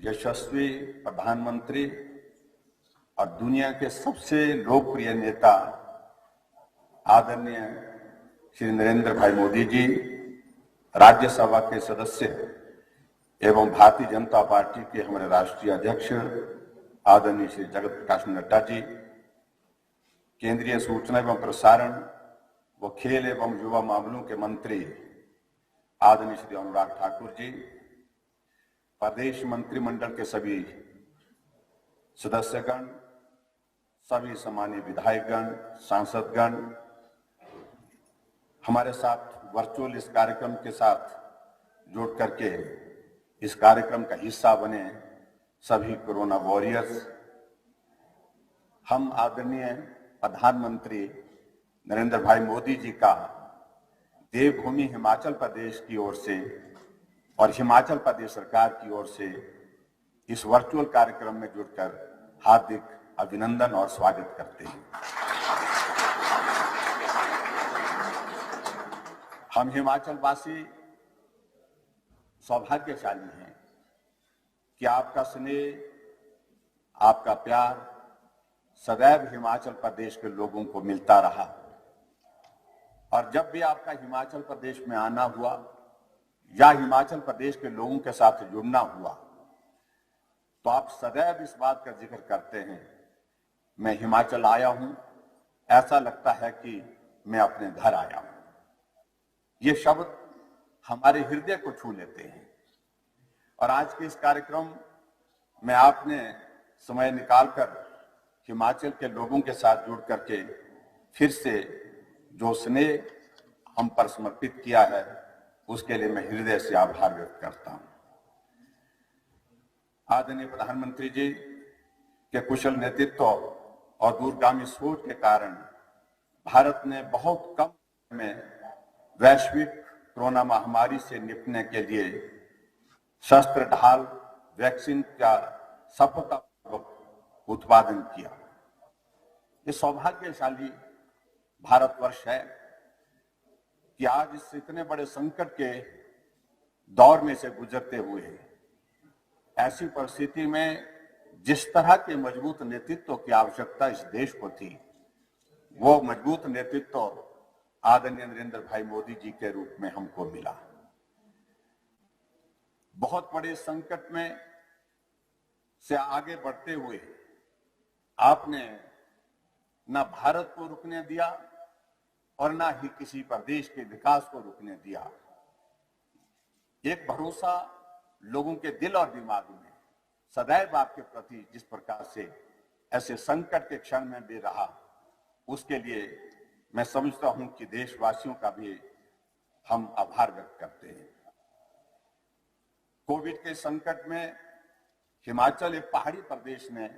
यशस्वी प्रधानमंत्री और दुनिया के सबसे लोकप्रिय नेता आदरणीय श्री नरेंद्र भाई मोदी जी, राज्यसभा के सदस्य एवं भारतीय जनता पार्टी के हमारे राष्ट्रीय अध्यक्ष आदरणीय श्री जगत प्रकाश नड्डा जी, केंद्रीय सूचना एवं प्रसारण व खेल एवं युवा मामलों के मंत्री आदरणीय श्री अनुराग ठाकुर जी, प्रदेश मंत्रिमंडल के सभी सदस्यगण, सभी सम्मानीय विधायकगण, सांसदगण, हमारे साथ वर्चुअल इस कार्यक्रम के साथ जुड़ करके इस कार्यक्रम का हिस्सा बने सभी कोरोना वॉरियर्स, हम आदरणीय प्रधानमंत्री नरेंद्र भाई मोदी जी का देवभूमि हिमाचल प्रदेश की ओर से और हिमाचल प्रदेश सरकार की ओर से इस वर्चुअल कार्यक्रम में जुड़कर हार्दिक अभिनंदन और स्वागत करते हैं। हम हिमाचल वासी सौभाग्यशाली हैं कि आपका स्नेह, आपका प्यार सदैव हिमाचल प्रदेश के लोगों को मिलता रहा और जब भी आपका हिमाचल प्रदेश में आना हुआ या हिमाचल प्रदेश के लोगों के साथ जुड़ना हुआ तो आप सदैव इस बात का जिक्र करते हैं, मैं हिमाचल आया हूं, ऐसा लगता है कि मैं अपने घर आया हूं। ये शब्द हमारे हृदय को छू लेते हैं और आज के इस कार्यक्रम में आपने समय निकालकर हिमाचल के लोगों के साथ जुड़ करके फिर से जो स्नेह हम पर समर्पित किया है उसके लिए मैं हृदय से आभार व्यक्त करता हूं। आदरणीय प्रधानमंत्री जी के कुशल नेतृत्व और दूरगामी सोच के कारण भारत ने बहुत कम में वैश्विक कोरोना महामारी से निपटने के लिए शस्त्र ढाल वैक्सीन का सफलतापूर्वक उत्पादन किया। ये सौभाग्यशाली भारतवर्ष है कि आज इस इतने बड़े संकट के दौर में से गुजरते हुए ऐसी परिस्थिति में जिस तरह के मजबूत नेतृत्व की आवश्यकता इस देश को थी, वो मजबूत नेतृत्व आदरणीय नरेंद्र भाई मोदी जी के रूप में हमको मिला। बहुत बड़े संकट में से आगे बढ़ते हुए आपने ना भारत को रुकने दिया और ना ही किसी प्रदेश के विकास को रुकने दिया। एक भरोसा लोगों के दिल और दिमाग में सदैव आपके प्रति जिस प्रकार से ऐसे संकट के क्षण में भी रहा, उसके लिए मैं समझता हूं कि देशवासियों का भी हम आभार व्यक्त करते हैं। कोविड के संकट में हिमाचल एक पहाड़ी प्रदेश ने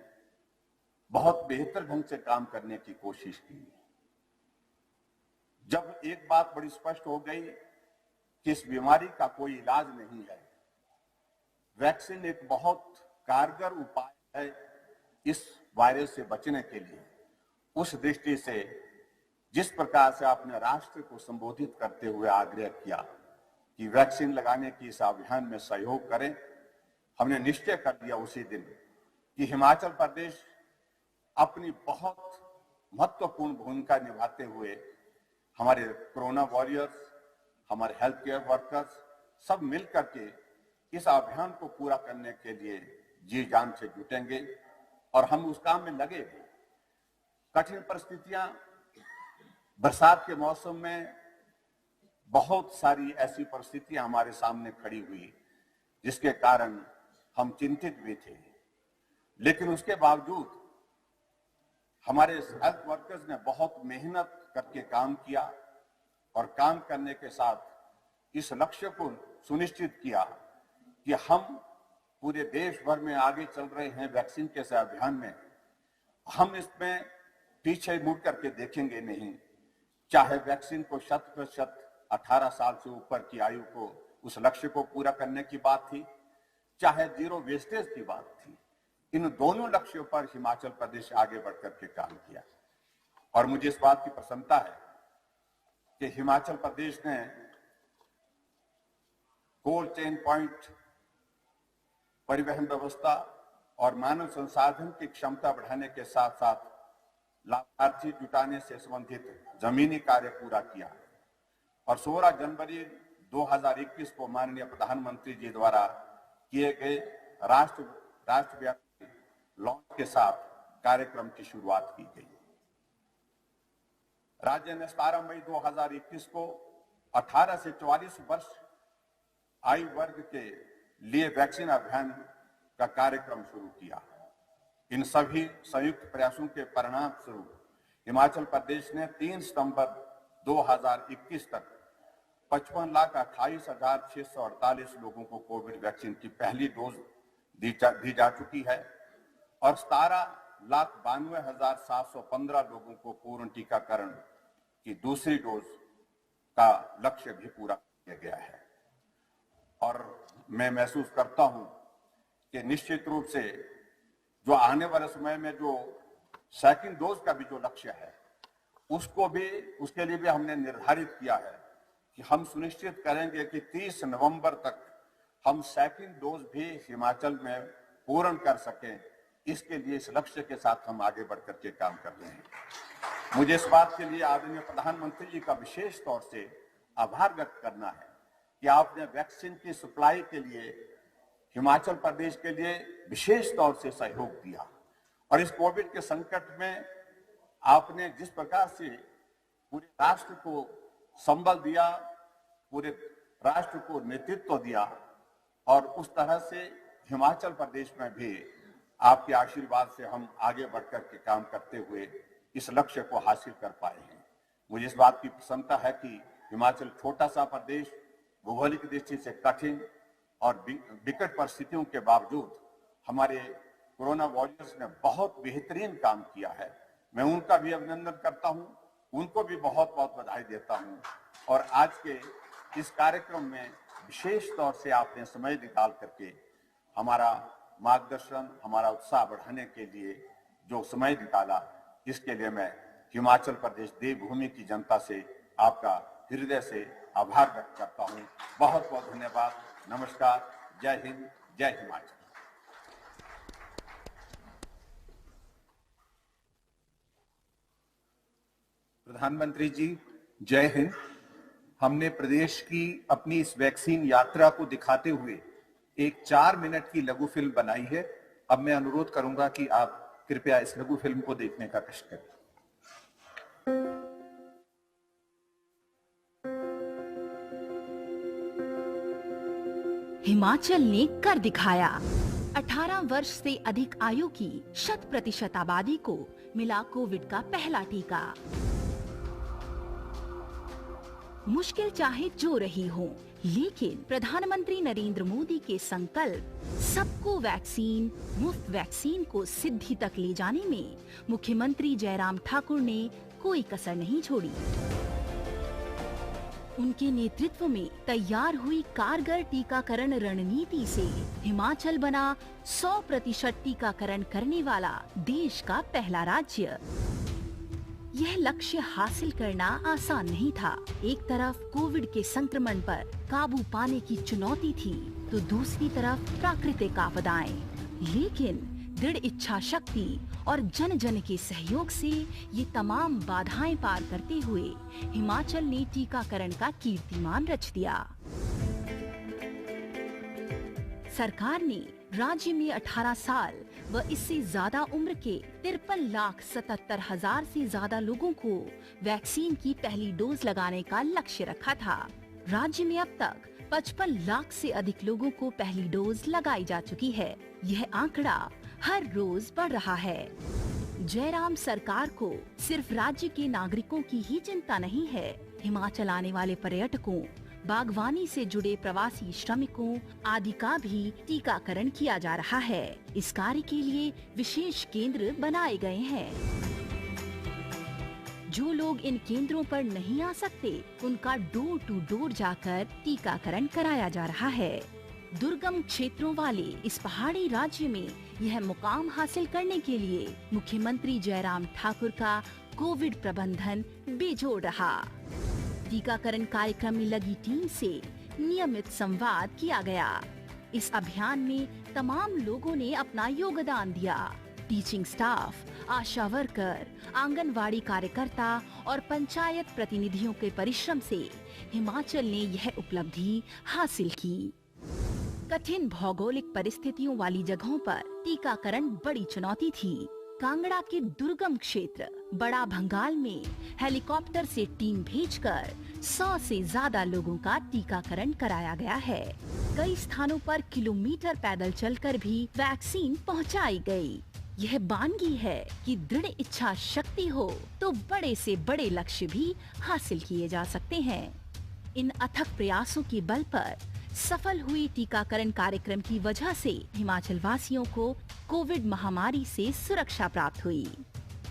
बहुत बेहतर ढंग से काम करने की कोशिश की। जब एक बात बड़ी स्पष्ट हो गई कि इस बीमारी का कोई इलाज नहीं है, वैक्सीन एक बहुत कारगर उपाय है इस वायरस से बचने के लिए, उस दृष्टि से जिस प्रकार से आपने राष्ट्र को संबोधित करते हुए आग्रह किया कि वैक्सीन लगाने की इस अभियान में सहयोग करें, हमने निश्चय कर दिया उसी दिन कि हिमाचल प्रदेश अपनी बहुत महत्वपूर्ण भूमिका निभाते हुए हमारे कोरोना वॉरियर्स, हमारे हेल्थ केयर वर्कर्स सब मिलकर के इस अभियान को पूरा करने के लिए जी जान से जुटेंगे और हम उस काम में लगे। कठिन परिस्थितियां, बरसात के मौसम में बहुत सारी ऐसी परिस्थितियां हमारे सामने खड़ी हुई जिसके कारण हम चिंतित भी थे, लेकिन उसके बावजूद हमारे हेल्थ वर्कर्स ने बहुत मेहनत करके काम किया और काम करने के साथ इस लक्ष्य को सुनिश्चित किया कि हम पूरे देश भर में आगे चल रहे हैं वैक्सीन के इस अभियान में। हम इसमें पीछे मुड़ करके देखेंगे नहीं, चाहे वैक्सीन को 100% 18 साल से ऊपर की आयु को उस लक्ष्य को पूरा करने की बात थी, चाहे जीरो वेस्टेज की बात थी, इन दोनों लक्ष्यों पर हिमाचल प्रदेश आगे बढ़कर के काम किया। और मुझे इस बात की प्रसन्नता है कि हिमाचल प्रदेश ने कोल्ड चेन पॉइंट परिवहन व्यवस्था और मानव संसाधन की क्षमता बढ़ाने के साथ साथ लाभार्थी जुटाने से संबंधित जमीनी कार्य पूरा किया और 16 जनवरी 2021 को माननीय प्रधानमंत्री जी द्वारा किए गए राष्ट्रव्यापी लॉन्च के साथ कार्यक्रम की शुरुआत की गई। राज्य ने 17 मई 2021 को 18 से 44 वर्ष आयु वर्ग के लिए वैक्सीन अभियान का कार्यक्रम शुरू किया। इन सभी संयुक्त प्रयासों के परिणाम स्वरूप हिमाचल प्रदेश ने 3 सितंबर 2021 तक 55,28,648 लोगों को कोविड वैक्सीन की पहली डोज दी जा चुकी है और 17,92,715 लोगों को पूर्ण टीकाकरण की दूसरी डोज का लक्ष्य भी पूरा किया गया है। और मैं महसूस करता हूं कि निश्चित रूप से जो आने वाले समय में जो सेकंड डोज का भी जो लक्ष्य है उसके लिए भी हमने निर्धारित किया है कि हम सुनिश्चित करेंगे कि 30 नवंबर तक हम सेकंड डोज भी हिमाचल में पूर्ण कर सकें। इसके लिए इस लक्ष्य के साथ हम आगे बढ़कर के काम कर रहे हैं। मुझे इस बात के लिए आदरणीय प्रधानमंत्री जी का विशेष तौर से आभार व्यक्त करना है कि आपने वैक्सीन की सप्लाई के लिए हिमाचल प्रदेश के लिए विशेष तौर से सहयोग दिया और इस कोविड के संकट में आपने जिस प्रकार से पूरे राष्ट्र को संबल दिया, पूरे राष्ट्र को नेतृत्व दिया और उस तरह से हिमाचल प्रदेश में भी आपके आशीर्वाद से हम आगे बढ़कर के काम करते हुए इस लक्ष्य को हासिल कर पाए हैं। मुझे इस बात की प्रसन्नता है कि हिमाचल छोटा सा प्रदेश, भौगोलिक दृष्टि से कठिन और विकट परिस्थितियों के बावजूद हमारे कोरोना वॉरियर्स ने बहुत बेहतरीन काम किया है। मैं उनका भी अभिनंदन करता हूं, उनको भी बहुत बहुत बधाई देता हूं और आज के इस कार्यक्रम में विशेष तौर से आपने समय निकाल करके हमारा मार्गदर्शन, हमारा उत्साह बढ़ाने के लिए जो समय निकाला, इसके लिए मैं हिमाचल प्रदेश देवभूमि की जनता से आपका हृदय से आभार व्यक्त करता हूं। बहुत बहुत धन्यवाद। नमस्कार। जय हिंद, जय हिमाचल। प्रधानमंत्री जी, जय हिंद। हमने प्रदेश की अपनी इस वैक्सीन यात्रा को दिखाते हुए एक 4 मिनट की लघु फिल्म बनाई है। अब मैं अनुरोध करूंगा कि आप कृपया इस लघु फिल्म को देखने का कष्ट करें। हिमाचल ने कर दिखाया। 18 वर्ष से अधिक आयु की 100% आबादी को मिला कोविड का पहला टीका। मुश्किल चाहे जो रही हो, लेकिन प्रधानमंत्री नरेंद्र मोदी के संकल्प सबको वैक्सीन, मुफ्त वैक्सीन को सिद्धि तक ले जाने में मुख्यमंत्री जयराम ठाकुर ने कोई कसर नहीं छोड़ी। उनके नेतृत्व में तैयार हुई कारगर टीकाकरण रणनीति से हिमाचल बना 100% टीकाकरण करने वाला देश का पहला राज्य। यह लक्ष्य हासिल करना आसान नहीं था। एक तरफ कोविड के संक्रमण पर काबू पाने की चुनौती थी, तो दूसरी तरफ प्राकृतिक आपदाएं। लेकिन दृढ़ इच्छा शक्ति और जन जन के सहयोग से ये तमाम बाधाएं पार करते हुए हिमाचल ने टीकाकरण का कीर्तिमान रच दिया। सरकार ने राज्य में 18 साल व इससे ज्यादा उम्र के 53,77,000 से ज्यादा लोगों को वैक्सीन की पहली डोज लगाने का लक्ष्य रखा था। राज्य में अब तक 55 लाख से अधिक लोगों को पहली डोज लगाई जा चुकी है। यह आंकड़ा हर रोज बढ़ रहा है। जयराम सरकार को सिर्फ राज्य के नागरिकों की ही चिंता नहीं है। हिमाचल आने वाले पर्यटकों, बागवानी से जुड़े प्रवासी श्रमिकों आदि का भी टीकाकरण किया जा रहा है। इस कार्य के लिए विशेष केंद्र बनाए गए हैं। जो लोग इन केंद्रों पर नहीं आ सकते, उनका डोर टू डोर जाकर टीकाकरण कराया जा रहा है। दुर्गम क्षेत्रों वाले इस पहाड़ी राज्य में यह मुकाम हासिल करने के लिए मुख्यमंत्री जयराम ठाकुर का कोविड प्रबंधन बेजोड़ रहा। टीकाकरण कार्यक्रम में लगी टीम से नियमित संवाद किया गया। इस अभियान में तमाम लोगों ने अपना योगदान दिया। टीचिंग स्टाफ, आशा वर्कर, आंगनवाड़ी कार्यकर्ता और पंचायत प्रतिनिधियों के परिश्रम से हिमाचल ने यह उपलब्धि हासिल की। कठिन भौगोलिक परिस्थितियों वाली जगहों पर टीकाकरण बड़ी चुनौती थी। कांगड़ा के दुर्गम क्षेत्र बड़ा भंगाल में हेलीकॉप्टर से टीम भेजकर 100 से ज्यादा लोगों का टीकाकरण कराया गया है। कई स्थानों पर किलोमीटर पैदल चलकर भी वैक्सीन पहुंचाई गई। यह बानगी है कि दृढ़ इच्छा शक्ति हो तो बड़े से बड़े लक्ष्य भी हासिल किए जा सकते हैं। इन अथक प्रयासों के बल पर सफल हुई टीकाकरण कार्यक्रम की वजह से हिमाचल वासियों को कोविड महामारी से सुरक्षा प्राप्त हुई।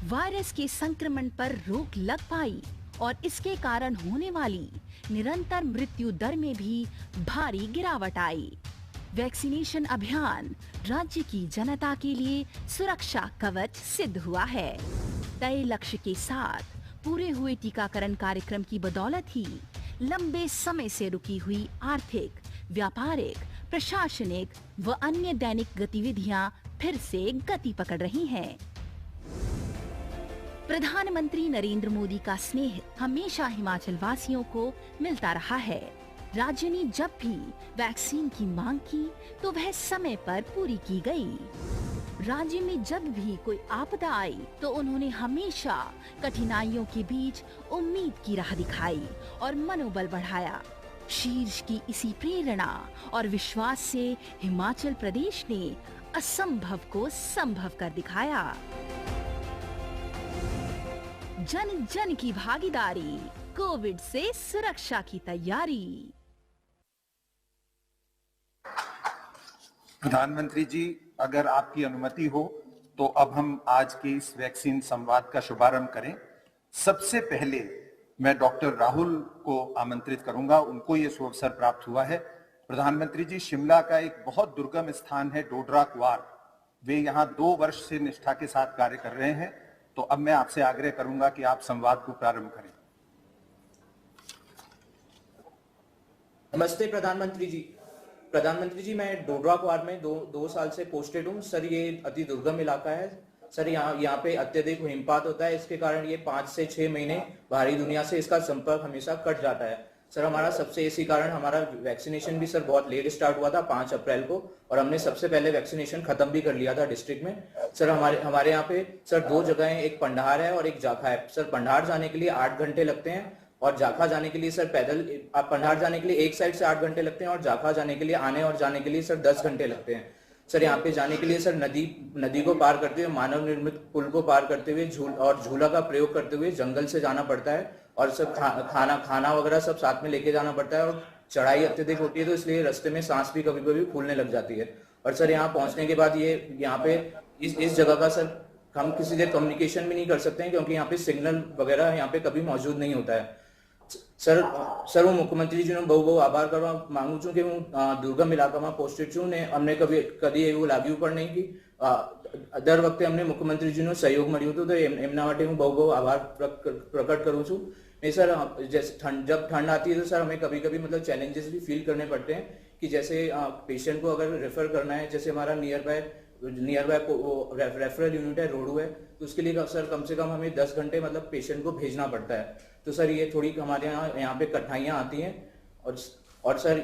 वायरस के संक्रमण पर रोक लग पाई और इसके कारण होने वाली निरंतर मृत्यु दर में भी भारी गिरावट आई। वैक्सीनेशन अभियान राज्य की जनता के लिए सुरक्षा कवच सिद्ध हुआ है। तय लक्ष्य के साथ पूरे हुए टीकाकरण कार्यक्रम की बदौलत ही लंबे समय से रुकी हुई आर्थिक, व्यापारिक, प्रशासनिक व अन्य दैनिक गतिविधियां फिर से गति पकड़ रही हैं। प्रधानमंत्री नरेंद्र मोदी का स्नेह हमेशा हिमाचल वासियों को मिलता रहा है। राज्य ने जब भी वैक्सीन की मांग की तो वह समय पर पूरी की गई। राज्य में जब भी कोई आपदा आई तो उन्होंने हमेशा कठिनाइयों के बीच उम्मीद की राह दिखाई और मनोबल बढ़ाया। शीर्ष की इसी प्रेरणा और विश्वास से हिमाचल प्रदेश ने असंभव को संभव कर दिखाया। जन जन की भागीदारी, कोविड से सुरक्षा की तैयारी। प्रधानमंत्री जी, अगर आपकी अनुमति हो तो अब हम आज के इस वैक्सीन संवाद का शुभारंभ करें। सबसे पहले मैं डॉक्टर राहुल को आमंत्रित करूंगा, उनको ये सुअवसर प्राप्त हुआ है। प्रधानमंत्री जी, शिमला का एक बहुत दुर्गम स्थान है डोडरा क्वार, वे यहाँ 2 वर्ष से निष्ठा के साथ कार्य कर रहे हैं। तो अब मैं आपसे आग्रह करूंगा कि आप संवाद को प्रारंभ करें। नमस्ते प्रधानमंत्री जी। प्रधानमंत्री जी, मैं डोडरा क्वार में दो साल से पोस्टेड हूँ। सर, ये अति दुर्गम इलाका है। सर, यहाँ पे अत्यधिक हिमपात होता है। इसके कारण ये 5 से 6 महीने बाहरी दुनिया से इसका संपर्क हमेशा कट जाता है। सर, हमारा सबसे इसी कारण हमारा वैक्सीनेशन भी सर बहुत लेट स्टार्ट हुआ था 5 अप्रैल को, और हमने सबसे पहले वैक्सीनेशन खत्म भी कर लिया था डिस्ट्रिक्ट में। सर, हमारे यहाँ पे सर 2 जगह है, एक पंडार है और एक जाखा है। सर, पंडार जाने के लिए 8 घंटे लगते हैं और जाखा जाने के लिए सर पैदल, पंडार जाने के लिए एक साइड से 8 घंटे लगते हैं और जाखा जाने के लिए आने और जाने के लिए सर 10 घंटे लगते हैं। सर, यहाँ पे जाने के लिए सर नदी को पार करते हुए, मानव निर्मित पुल को पार करते हुए, झूला का प्रयोग करते हुए जंगल से जाना पड़ता है और सब खाना वगैरह सब साथ में लेके जाना पड़ता है। और चढ़ाई अत्यधिक होती है तो इसलिए रास्ते में सांस भी कभी कभी फूलने लग जाती है। और सर, यहाँ पहुंचने के बाद ये यहाँ पे इस जगह का सर हम किसी से कम्युनिकेशन भी नहीं कर सकते हैं, क्योंकि यहाँ पे सिग्नल वगैरह यहाँ पे कभी मौजूद नहीं होता है। सर હું મુખ્યમંત્રીજીનો બહુ આભાર કરવા માંગુ છું કે હું દુર્ગમ ઇલાકામાં પોસ્ટેડ છું ને અમને કદી એવું લાગ્યું પણ નહીં કે દર વખતે અમને મુખ્યમંત્રીજીનો સહયોગ મળ્યો હતો, તો એમના માટે હું બહુ આભાર પ્રકટ કરું છું। नहीं सर, जैसे जब ठंड आती है तो सर हमें कभी कभी मतलब चैलेंजेस भी फील करने पड़ते हैं कि जैसे पेशेंट को अगर रेफर करना है, जैसे हमारा नियर बाय रेफरल यूनिट है रोडू है, तो उसके लिए सर कम से कम हमें 10 घंटे मतलब पेशेंट को भेजना पड़ता है। तो सर ये थोड़ी हमारे यहाँ पे कठिनाइयाँ आती हैं और सर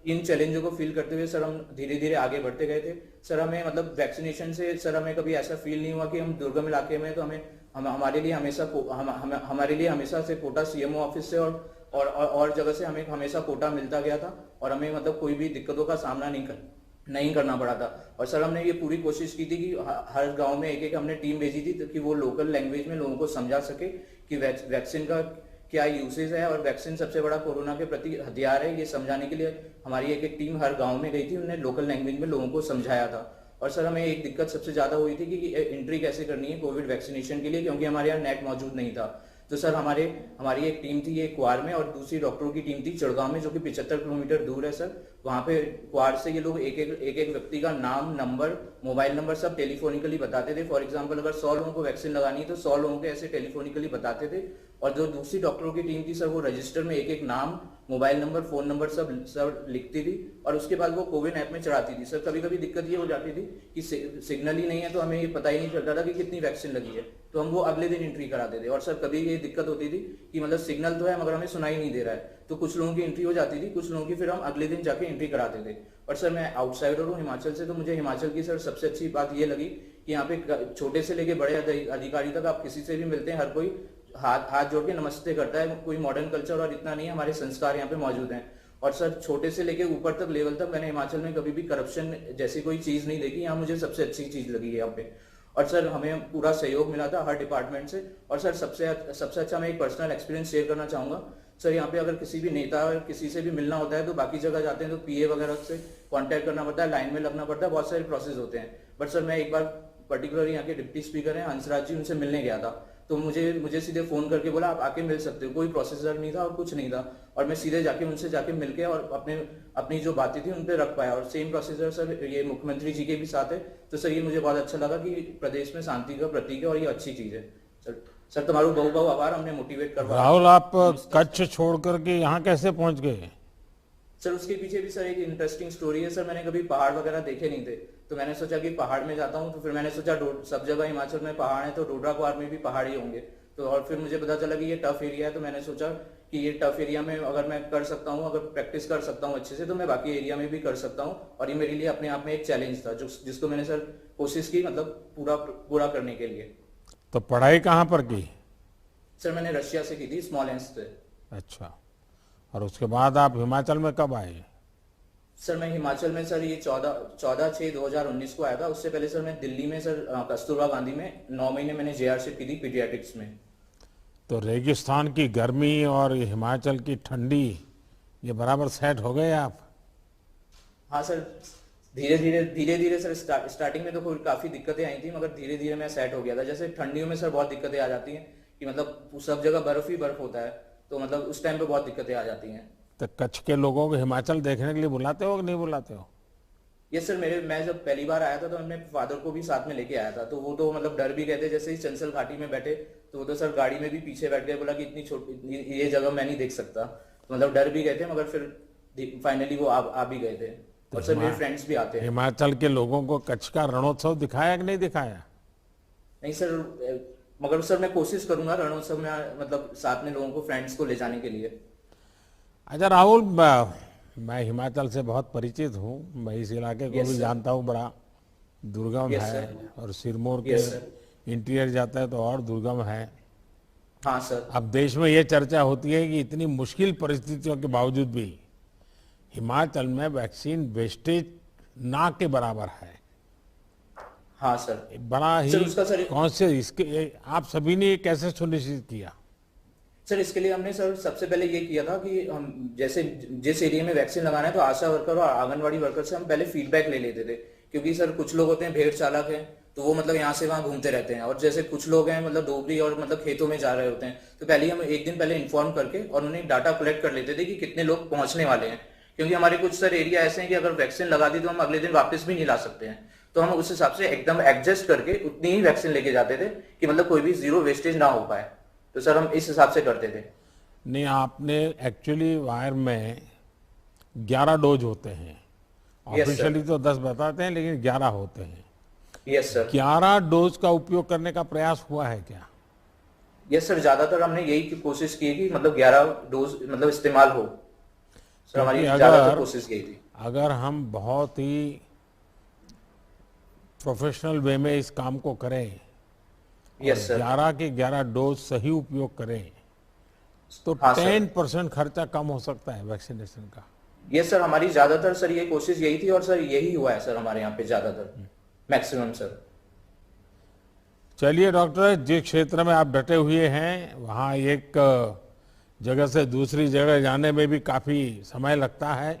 इन चैलेंजों को फील करते हुए सर हम धीरे धीरे आगे बढ़ते गए थे। सर, हमें मतलब वैक्सीनेशन से सर हमें कभी ऐसा फील नहीं हुआ कि हम दुर्गम इलाके में, तो हमारे लिए हमेशा से कोटा सीएमओ ऑफिस से और जगह से हमें हमेशा कोटा मिलता गया था और हमें मतलब कोई भी दिक्कतों का सामना नहीं करना पड़ा था। और सर, हमने ये पूरी कोशिश की थी कि हर गांव में एक हमने टीम भेजी थी कि वो लोकल लैंग्वेज में लोगों को समझा सके कि वैक्सीन का क्या यूसेज है और वैक्सीन सबसे बड़ा कोरोना के प्रति हथियार है। ये समझाने के लिए हमारी एक टीम हर गांव में गई थी, उन्होंने लोकल लैंग्वेज में लोगों को समझाया था। और सर, हमें एक दिक्कत सबसे ज्यादा हुई थी कि एंट्री कैसे करनी है कोविड वैक्सीनेशन के लिए, क्योंकि हमारे यहाँ नेट मौजूद नहीं था। तो सर, हमारी एक टीम थी ये क्वार में और दूसरी डॉक्टरों की टीम थी चड़गांव में, जो कि 75 किलोमीटर दूर है। सर, वहाँ पे क्वार से ये लोग एक व्यक्ति का नाम, नंबर, मोबाइल नंबर सब टेलीफोनिकली बताते थे। फॉर एग्जाम्पल, अगर 100 लोगों को वैक्सीन लगानी है तो 100 लोगों को ऐसे टेलीफोनिकली बताते थे और जो दूसरी डॉक्टरों की टीम थी सर, वो रजिस्टर में एक एक नाम, मोबाइल नंबर, फोन नंबर सब लिखती थी और उसके बाद वो कोविन ऐप में चढ़ाती थी। सर कभी कभी दिक्कत ये हो जाती थी कि सिग्नल ही नहीं है, तो हमें ये पता ही नहीं चलता था कि कितनी वैक्सीन लगी है, तो हम वो अगले दिन एंट्री कराते थे। और सर कभी ये दिक्कत होती थी कि मतलब सिग्नल तो है मगर हमें सुनाई नहीं दे रहा है, तो कुछ लोगों की एंट्री हो जाती थी, कुछ लोगों की फिर हम अगले दिन जाके एंट्री कराते थे। और सर मैं आउटसाइडर हूँ हिमाचल से, तो मुझे हिमाचल की सर सबसे अच्छी बात ये लगी कि यहाँ पे छोटे से लेके बड़े अधिकारी तक आप किसी से भी मिलते हैं, हर कोई हाथ जोड़ के नमस्ते करता है। कोई मॉडर्न कल्चर और इतना नहीं है, हमारे संस्कार यहाँ पे मौजूद हैं। और सर छोटे से लेके ऊपर तक लेवल तक मैंने हिमाचल में कभी भी करप्शन जैसी कोई चीज नहीं देखी, यहाँ मुझे सबसे अच्छी चीज लगी है यहाँ पे। और सर हमें पूरा सहयोग मिला था हर डिपार्टमेंट से। और सर सबसे अच्छा मैं एक पर्सनल एक्सपीरियंस शेयर करना चाहूंगा सर। यहाँ पे अगर किसी भी नेता और किसी से भी मिलना होता है तो बाकी जगह जाते हैं तो पीए वगैरह से कांटेक्ट करना पड़ता है, लाइन में लगना पड़ता है, बहुत सारे प्रोसेस होते हैं। बट सर मैं एक बार पर्टिकुलरली यहाँ के डिप्टी स्पीकर हैं हंसराज जी, उनसे मिलने गया था, तो मुझे सीधे फोन करके बोला आप आके मिल सकते हो। कोई प्रोसेसर नहीं था और कुछ नहीं था, और मैं सीधे जाके उनसे जाके मिलके और अपनी जो बातें थी उन पे रख पाया। और सेम प्रोसेसर सर ये मुख्यमंत्री जी के भी साथ है, तो सर ये मुझे बहुत अच्छा लगा कि प्रदेश में शांति का प्रतीक है और ये अच्छी चीज है। सर तुम्हारा बहुत आभार, हमने मोटिवेट करवाया। राहुल, आप कच्छ छोड़ करके यहाँ कैसे पहुंच गए? सर उसके पीछे भी सर एक इंटरेस्टिंग स्टोरी है। सर मैंने कभी पहाड़ वगैरह देखे नहीं थे, तो मैंने सोचा कि पहाड़ में जाता हूँ, तो फिर मैंने सोचा सब जगह हिमाचल में पहाड़ है तो डोडरा क्वार में भी पहाड़ ही होंगे। तो और फिर मुझे पता चला कि ये टफ एरिया है, तो मैंने सोचा कि ये टफ एरिया में अगर मैं कर सकता हूँ, अगर प्रैक्टिस कर सकता हूँ अच्छे से, तो मैं बाकी एरिया में भी कर सकता हूँ। और ये मेरे लिए अपने आप में एक चैलेंज था जिसको मैंने सर कोशिश की, मतलब पूरा करने के लिए। तो पढ़ाई कहाँ पर की? सर मैंने रशिया से की थी, स्मॉलेंस्क से। अच्छा, और उसके बाद आप हिमाचल में कब आए? सर मैं हिमाचल में सर ये 14/6/2019 को आया था। उससे पहले सर मैं दिल्ली में सर कस्तूरबा गांधी में 9 महीने मैंने जेआरशिप की थी पीडियाट्रिक्स में। तो रेगिस्तान की गर्मी और हिमाचल की ठंडी, ये बराबर सेट हो गए आप? हाँ सर, धीरे धीरे सर स्टार्टिंग में तो काफी दिक्कतें आई थी, मगर धीरे धीरे मैं सेट हो गया था। जैसे ठंडियों में सर बहुत दिक्कतें आ जाती हैं कि मतलब सब जगह बर्फ ही बर्फ होता है, तो मतलब उस टाइम पे बहुत दिक्कतें आ जाती हैं। तो कच्छ के लोगों को हिमाचल देखने के लिए बुलाते हो कि नहीं बुलाते हो? यस सर, मैं जब पहली बार आया था तो अपने फादर को भी साथ में लेके आया था, तो वो तो मतलब डर भी गए थे। जैसे ही चंसल घाटी में बैठे तो वो तो सर गाड़ी में भी पीछे बैठ गए, बोला कि इतनी छोटी ये जगह मैं नहीं देख सकता, तो मतलब डर भी गए थे, मगर फिर फाइनली वो आ भी गए थे। और सर मेरे फ्रेंड्स भी आते हैं। हिमाचल के लोगों को कच्छ का रणोत्सव दिखाया कि नहीं दिखाया? नहीं सर, मगर सर मैं कोशिश करूंगा रणोत्सव में मतलब साथ में लोगों को, फ्रेंड्स को ले जाने के लिए। अच्छा राहुल, मैं हिमाचल से बहुत परिचित हूँ, मैं इस इलाके को भी जानता हूँ, बड़ा दुर्गम है, और सिरमौर के इंटीरियर जाता है तो और दुर्गम है। हाँ सर। अब देश में ये चर्चा होती है कि इतनी मुश्किल परिस्थितियों के बावजूद भी हिमाचल में वैक्सीन वेस्टेज ना के बराबर है। हाँ सर। बड़ा ही सर कौन से इसके आप सभी ने कैसे सुनिश्चित किया? सर इसके लिए हमने सर सबसे पहले ये किया था कि हम जैसे जिस एरिया में वैक्सीन लगाना है तो आशा वर्कर और आंगनवाड़ी वर्कर से हम पहले फीडबैक ले लेते थे, क्योंकि सर कुछ लोग होते हैं भेड़ चालक हैं, तो वो मतलब यहाँ से वहाँ घूमते रहते हैं, और जैसे कुछ लोग हैं मतलब डोगरी और मतलब खेतों में जा रहे होते हैं, तो पहले हम एक दिन पहले इन्फॉर्म करके और उन्हें डाटा कलेक्ट कर लेते थे कि कितने लोग पहुंचने वाले हैं। क्योंकि हमारे कुछ सर एरिया ऐसे हैं कि अगर वैक्सीन लगा दी तो हम अगले दिन वापस भी नहीं ला सकते हैं, तो हम उस हिसाब से एकदम एडजस्ट करके उतनी ही वैक्सीन लेके जाते थे कि मतलब कोई भी जीरो वेस्टेज ना हो पाए। तो सर हम इस हिसाब से करते थे। नहीं, आपने एक्चुअली वायर में 11 डोज होते हैं, ऑफिशियली तो 10 बताते हैं, लेकिन 11 होते हैं। Yes sir. 11 डोज का उपयोग करने का प्रयास हुआ है क्या? यस सर, ज्यादातर हमने यही कोशिश की कि मतलब 11 डोज मतलब इस्तेमाल हो। सर हमारी ज्यादातर कोशिश यही थी। अगर हम बहुत ही प्रोफेशनल वे में इस काम को करें, यस सर, 11 के 11 डोज सही उपयोग करें तो हाँ 10% खर्चा कम हो सकता है वैक्सीनेशन का। यस सर, हमारी ज्यादातर सर ये कोशिश यही थी, और सर यही हुआ है सर हमारे यहाँ पे ज्यादातर मैक्सिमम सर। चलिए डॉक्टर, जिस क्षेत्र में आप डटे हुए हैं वहाँ एक जगह से दूसरी जगह जाने में भी काफी समय लगता है,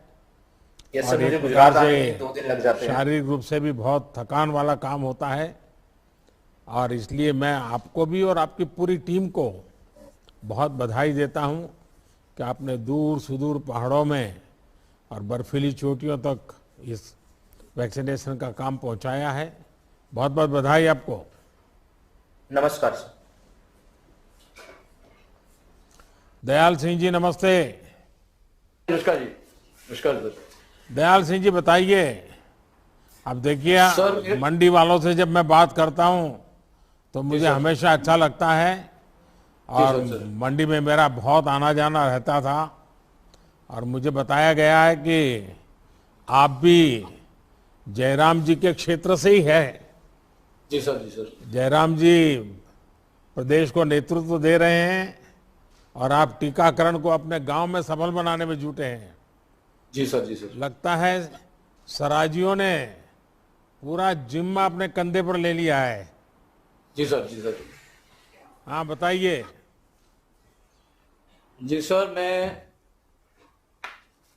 यस और सर, मुझे एक गुजरात प्रकार आने से में 2 दिन लग जाते हैं। शारीरिक रूप से भी बहुत थकान वाला काम होता है, और इसलिए मैं आपको भी और आपकी पूरी टीम को बहुत बधाई देता हूं कि आपने दूर सुदूर पहाड़ों में और बर्फीली चोटियों तक इस वैक्सीनेशन का काम पहुंचाया है। बहुत बहुत बधाई आपको। नमस्कार सर। दयाल सिंह जी नमस्ते। नमस्कार जी। नमस्कार सर। दयाल सिंह जी बताइए, अब देखिए सर, मंडी वालों से जब मैं बात करता हूं तो मुझे सर। हमेशा अच्छा लगता है और सर। मंडी में मेरा बहुत आना जाना रहता था और मुझे बताया गया है कि आप भी जयराम जी के क्षेत्र से ही है। जी सर। जी सर। जयराम जी प्रदेश को नेतृत्व दे रहे हैं और आप टीकाकरण को अपने गांव में सफल बनाने में जुटे हैं। जी सर। जी सर। लगता है सराजियों ने पूरा जिम्मा अपने कंधे पर ले लिया है। जी सर। जी सर। हाँ बताइए। जी सर, मैं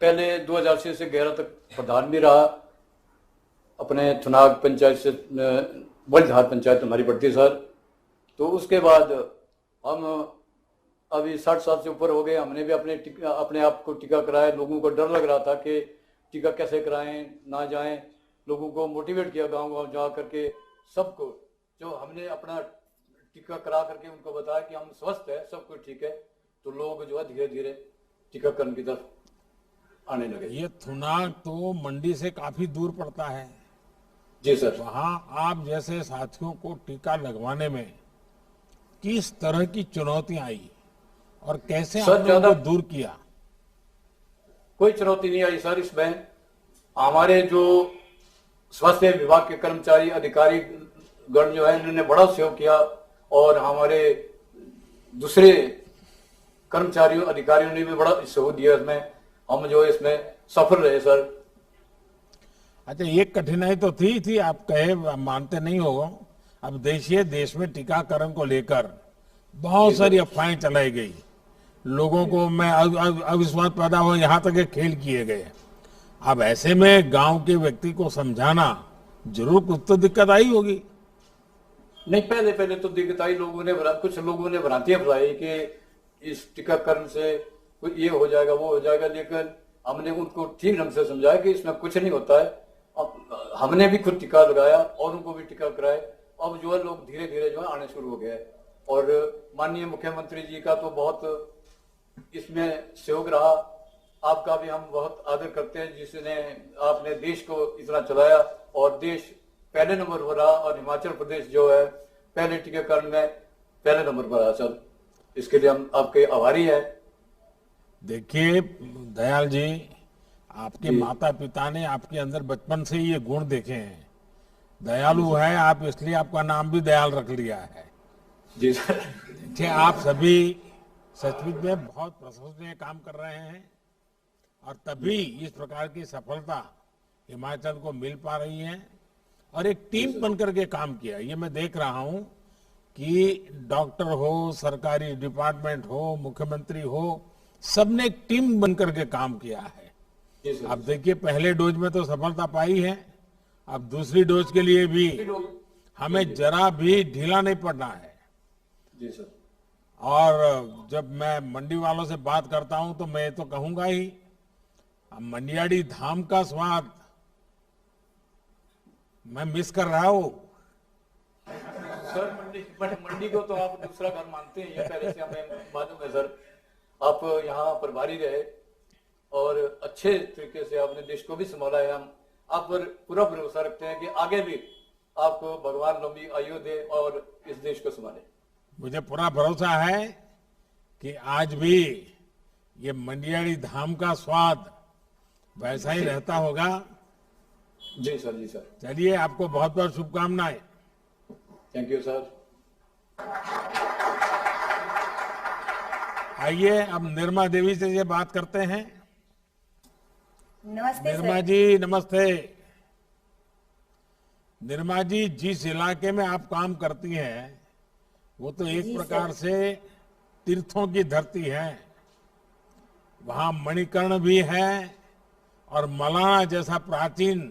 पहले 2006 से 11 तक प्रधान भी रहा अपने थुनाग पंचायत से। बलधार पंचायत हमारी पड़ती है सर। तो उसके बाद हम अभी 60 साल से ऊपर हो गए। हमने भी अपने आप को टीका कराया। लोगों को डर लग रहा था कि टीका कैसे कराएं, ना जाएं। लोगों को मोटिवेट किया गांव गांव जा करके सबको, जो हमने अपना टीका करा करके उनको बताया कि हम स्वस्थ है, सब कुछ ठीक है, तो लोग जो है धीरे धीरे टीकाकरण की तरफ आने लगे। ये थुनाग तो मंडी से काफी दूर पड़ता है। जी सर। वहां आप जैसे साथियों को टीका लगवाने में किस तरह की चुनौतियां आई और कैसे सर, आपने उनको दूर किया? कोई चुनौती नहीं आई सर। इसमें हमारे जो स्वास्थ्य विभाग के कर्मचारी अधिकारी गण जो है इन्होंने बड़ा सहयोग किया और हमारे दूसरे कर्मचारियों अधिकारियों ने भी बड़ा सहयोग दिया। इसमें हम जो इसमें सफल रहे सर। अच्छा, एक कठिनाई तो थी आप कहे, मानते नहीं होगा। अब देखिए देश में टीकाकरण को लेकर बहुत सारी अफवाहें चलाई गई, लोगों को में अविश्वास पैदा हो, यहाँ तक के खेल किए गए। अब ऐसे में गांव के व्यक्ति को समझाना जरूर कुछ तो दिक्कत आई होगी। नहीं, पहले पहले तो दिक्कत आई। कुछ लोगों ने भ्रांतियां फैलाई कि इस टीकाकरण से कुछ ये हो जाएगा वो हो जाएगा, लेकिन हमने उनको ठीक ढंग से समझाया कि इसमें कुछ नहीं होता है। अब हमने भी खुद टीका लगाया और उनको भी टीका कराया। अब जो है लोग धीरे धीरे जो है आने शुरू हो गए और माननीय मुख्यमंत्री जी का तो बहुत इसमें सहयोग रहा। आपका भी हम बहुत आदर करते हैं, जिसने आपने देश को इतना चलाया और देश पहले नंबर पर रहा और हिमाचल प्रदेश जो है पहले टीकाकरण में पहले नंबर पर रहा सर। इसके लिए हम आपके आभारी हैं। देखिए दयाल जी, आपके माता पिता ने आपके अंदर बचपन से ये गुण देखे हैं। दयालु है आप, इसलिए आपका नाम भी दयाल रख लिया है। जी सर। देखिए आप सभी सचमुच में बहुत प्रशंसनीय काम कर रहे हैं और तभी इस प्रकार की सफलता हिमाचल को मिल पा रही है और एक टीम बनकर के काम किया। ये मैं देख रहा हूं कि डॉक्टर हो, सरकारी डिपार्टमेंट हो, मुख्यमंत्री हो, सबने एक टीम बनकर के काम किया है। अब देखिए पहले डोज में तो सफलता पाई है, अब दूसरी डोज के लिए भी हमें जरा भी ढीला नहीं पड़ना है। जी सर। और जब मैं मंडी वालों से बात करता हूं तो मैं तो कहूंगा ही, मंडियाड़ी धाम का स्वाद मैं मिस कर रहा हूं। सर मंडी को तो आप दूसरा घर मानते हैं, ये पहले से हमें मालूम है सर। आप यहाँ प्रभारी रहे और अच्छे तरीके से आपने देश को भी संभाला है। हम आप पर पूरा भरोसा रखते हैं कि आगे भी आपको भगवान लंबी आयु दे और इस देश को संभाले। मुझे पूरा भरोसा है कि आज भी ये मंडियाड़ी धाम का स्वाद वैसा ही रहता होगा। जी सर। जी सर। चलिए आपको बहुत बहुत शुभकामनाएं। Thank you sir. आइए अब निर्मा देवी से ये बात करते हैं। नमस्ते निर्मा सर। जी नमस्ते। निर्मा जी, जिस इलाके में आप काम करती हैं वो तो एक जी प्रकार से तीर्थों की धरती है। वहां मणिकर्ण भी है और मलाना जैसा प्राचीन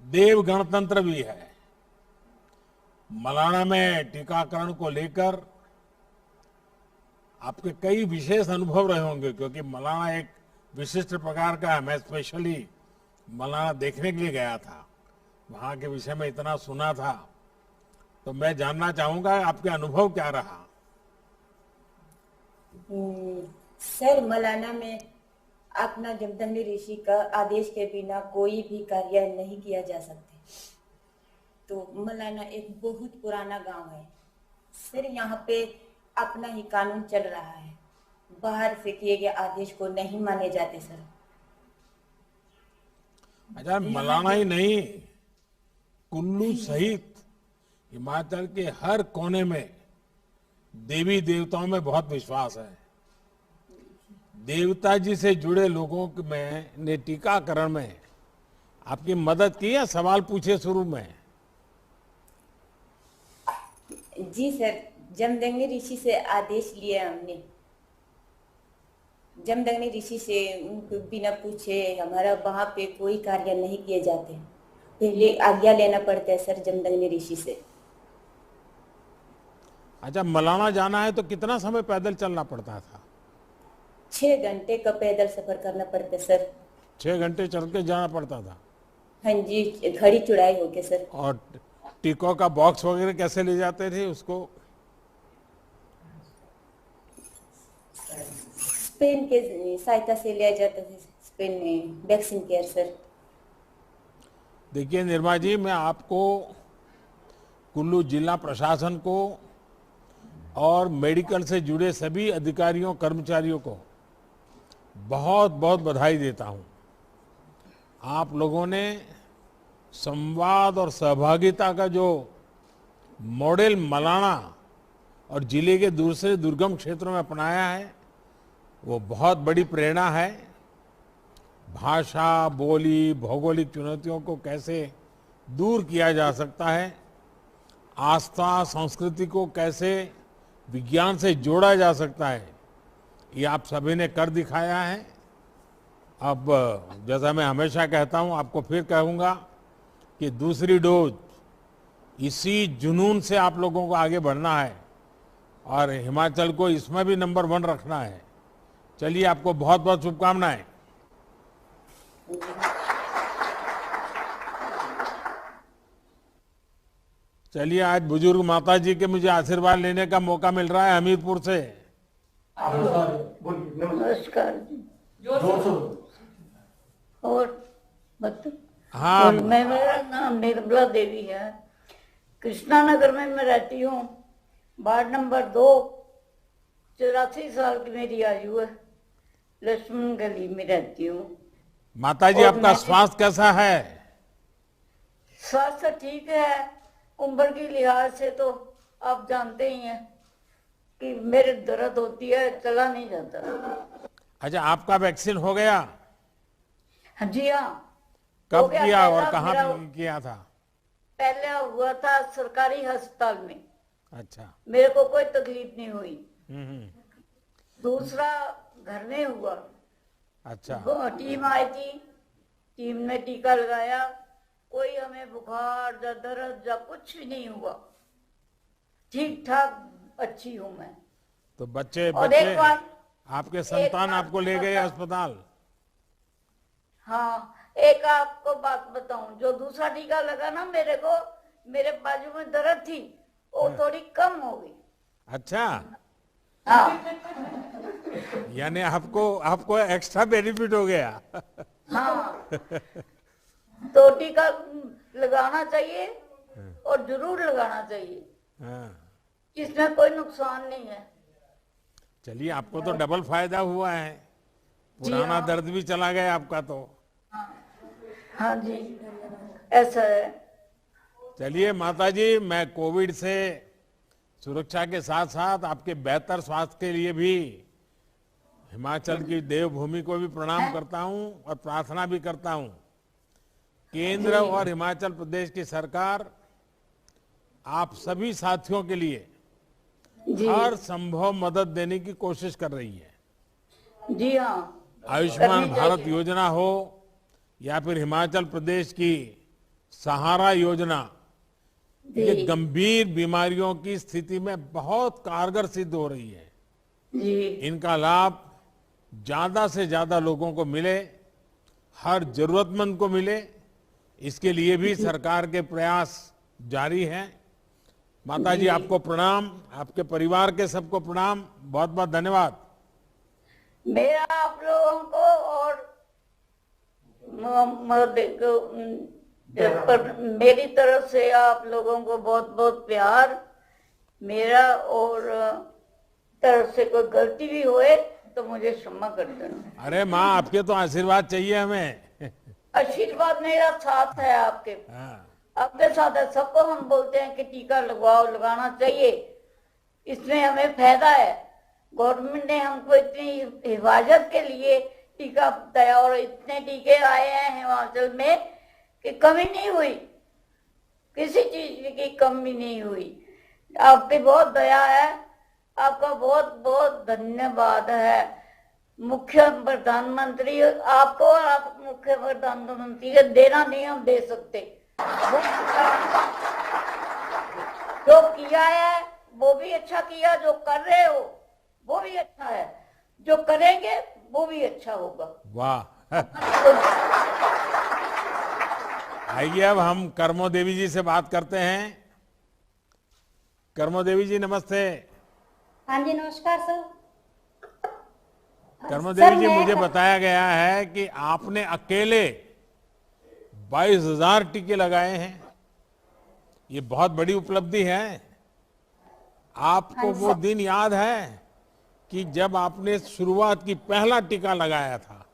देव गणतंत्र भी है। मलाना में टीकाकरण को लेकर आपके कई विशेष अनुभव रहे होंगे, क्योंकि मलाना एक विशिष्ट प्रकार का है। मैं स्पेशली मलाना देखने के लिए गया था, वहां के विषय में इतना सुना था, तो मैं जानना चाहूंगा आपके अनुभव क्या रहा। सर, मौलाना में अपना जमदग्नि ऋषि का आदेश के बिना कोई भी कार्य नहीं किया जा सकता। तो मौलाना एक बहुत पुराना गांव है सर, यहाँ पे अपना ही कानून चल रहा है, बाहर से किए गए आदेश को नहीं माने जाते सर। अच्छा, मौलाना ही नहीं, कुल्लू सहित हिमाचल के हर कोने में देवी देवताओं में बहुत विश्वास है। देवता जी से जुड़े लोगों में ने टीकाकरण में आपकी मदद की या सवाल पूछे शुरू में? जी सर, जमदग्नि ऋषि से आदेश लिया हमने। जमदग्नि ऋषि से उनको बिना पूछे हमारा वहां पे कोई कार्य नहीं किए जाते, पहले आज्ञा लेना पड़ता है सर जमदग्नि ऋषि से। अच्छा, मौलाना जाना है तो कितना समय पैदल चलना पड़ता था? 6 घंटे का पैदल सफर करना पड़ता है सर। 6 घंटे चल के जाना पड़ता था? हाँ जी, घड़ी चढ़ाई होके सर। और टीकों का बॉक्स वगैरह कैसे ले जाते थे उसको? स्पेन के सहायता से लिया जाता था, स्पेन में वैक्सीन केयर सर। देखिए निर्मा जी, मैं आपको, कुल्लू जिला प्रशासन को और मेडिकल से जुड़े सभी अधिकारियों कर्मचारियों को बहुत बहुत बधाई देता हूं। आप लोगों ने संवाद और सहभागिता का जो मॉडल मौलाना और जिले के दूसरे दुर्गम क्षेत्रों में अपनाया है, वो बहुत बड़ी प्रेरणा है। भाषा, बोली, भौगोलिक चुनौतियों को कैसे दूर किया जा सकता है, आस्था, संस्कृति को कैसे विज्ञान से जोड़ा जा सकता है, ये आप सभी ने कर दिखाया है। अब जैसा मैं हमेशा कहता हूं, आपको फिर कहूंगा कि दूसरी डोज, इसी जुनून से आप लोगों को आगे बढ़ना है और हिमाचल को इसमें भी नंबर 1 रखना है। चलिए, आपको बहुत बहुत शुभकामनाएं। चलिए, आज बुजुर्ग माता जी के मुझे आशीर्वाद लेने का मौका मिल रहा है हमीरपुर से। नमस्कार जी। और मतलब हाँ, और मेरा नाम निर्मला देवी है, कृष्णा नगर में मैं रहती हूँ, वार्ड नंबर 2, 84 साल की मेरी आयु है, लक्ष्मण गली में रहती हूँ। माता जी, आपका स्वास्थ्य कैसा है? स्वास्थ्य ठीक है, उम्र की लिहाज से तो आप जानते ही हैं कि मेरे दर्द होती है, चला नहीं जाता। अच्छा, आपका वैक्सीन हो गया? जी हाँ। कब हो गया, किया और पहला कहाँ मेरा किया था? पहले हुआ था सरकारी अस्पताल में, अच्छा। मेरे को कोई तकलीफ नहीं हुई। हम्म। दूसरा घर में हुआ। अच्छा। वो टीम आई थी, टीम ने टीका लगाया, कोई हमें बुखार या दर्द या कुछ भी नहीं हुआ, ठीक ठाक अच्छी हूँ मैं। तो बच्चे और एक बार आपके संतान आपको ले गए अस्पताल? हाँ, एक आपको बात बताऊं, जो दूसरा टीका लगा ना मेरे को, मेरे बाजू में दर्द थी, वो थोड़ी कम हो गई। अच्छा। हाँ यानी आपको एक्स्ट्रा बेनिफिट हो गया। हाँ, तो टीका लगाना चाहिए और जरूर लगाना चाहिए। हाँ। इसमें कोई नुकसान नहीं है। चलिए, आपको तो डबल फायदा हुआ है, पुराना हाँ। दर्द भी चला गया आपका तो। हाँ जी, ऐसा है। चलिए माता जी, मैं कोविड से सुरक्षा के साथ साथ आपके बेहतर स्वास्थ्य के लिए भी हिमाचल की देवभूमि को भी प्रणाम करता हूं और प्रार्थना भी करता हूं। केंद्र और हिमाचल प्रदेश की सरकार आप सभी साथियों के लिए हर संभव मदद देने की कोशिश कर रही है। जी हाँ, आयुष्मान करनी भारत चाहिए। योजना हो या फिर हिमाचल प्रदेश की सहारा योजना, ये गंभीर बीमारियों की स्थिति में बहुत कारगर सिद्ध हो रही है। जी इनका लाभ ज्यादा से ज्यादा लोगों को मिले, हर जरूरतमंद को मिले, इसके लिए भी सरकार के प्रयास जारी हैं। माता जी, आपको प्रणाम, आपके परिवार के सबको प्रणाम, बहुत बहुत धन्यवाद। मेरा आप लोगों को और मेरी तरफ से आप लोगों को बहुत बहुत प्यार। मेरा और तरफ से कोई गलती भी हुए तो मुझे क्षमा कर देना। अरे माँ, आपके तो आशीर्वाद चाहिए हमें। आशीर्वाद मेरा साथ है आपके, आपके साथ है। सबको हम बोलते हैं कि टीका लगवाओ, लगाना चाहिए, इसमें हमें फायदा है। गवर्नमेंट ने हमको इतनी हिफाजत के लिए टीका दिया और इतने टीके आए हैं हिमाचल में कि कमी नहीं हुई, किसी चीज की कमी नहीं हुई। आपकी बहुत दया है, आपका बहुत बहुत धन्यवाद है। मुख्य प्रधानमंत्री आपको और आप मुख्य प्रधानमंत्री को देना नहीं हम दे सकते। जो किया है वो भी अच्छा किया, जो कर रहे हो वो भी अच्छा है, जो करेंगे वो भी अच्छा होगा। वाह। आइए अब हम कर्मो देवी जी से बात करते हैं। कर्मो देवी जी नमस्ते। हाँ जी नमस्कार सर। कर्मो देवी जी, मुझे बताया गया है कि आपने अकेले 22,000 टीके लगाए हैं। ये बहुत बड़ी उपलब्धि है। आपको वो दिन याद है कि जब आपने शुरुआत की, पहला टीका लगाया था?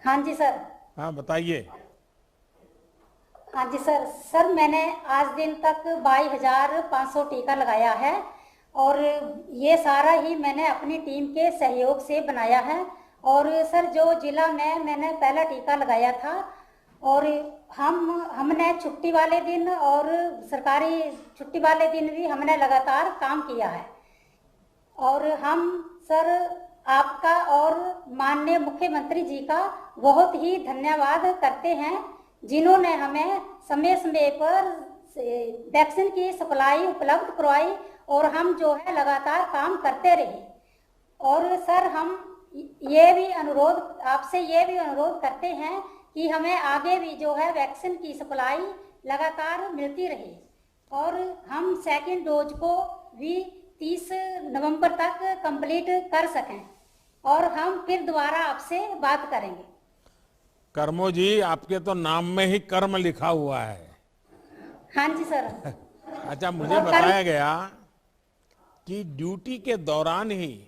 हाँ जी सर। हाँ बताइए। हाँ जी सर। सर मैंने आज दिन तक 22,500 टीका लगाया है और ये सारा ही मैंने अपनी टीम के सहयोग से बनाया है। और सर जो जिला में मैंने पहला टीका लगाया था और हमने छुट्टी वाले दिन और सरकारी छुट्टी वाले दिन भी हमने लगातार काम किया है। और हम सर आपका और माननीय मुख्यमंत्री जी का बहुत ही धन्यवाद करते हैं, जिन्होंने हमें समय समय पर वैक्सीन की सप्लाई उपलब्ध करवाई और हम जो है लगातार काम करते रहे। और सर हम ये भी अनुरोध आपसे ये भी अनुरोध करते हैं कि हमें आगे भी जो है वैक्सीन की सप्लाई लगातार मिलती रहे और हम सेकंड डोज को भी 30 नवंबर तक कंप्लीट कर सकें और हम फिर दोबारा आपसे बात करेंगे। कर्मो जी, आपके तो नाम में ही कर्म लिखा हुआ है। हाँ जी सर। अच्छा, मुझे बताया गया कि ड्यूटी के दौरान ही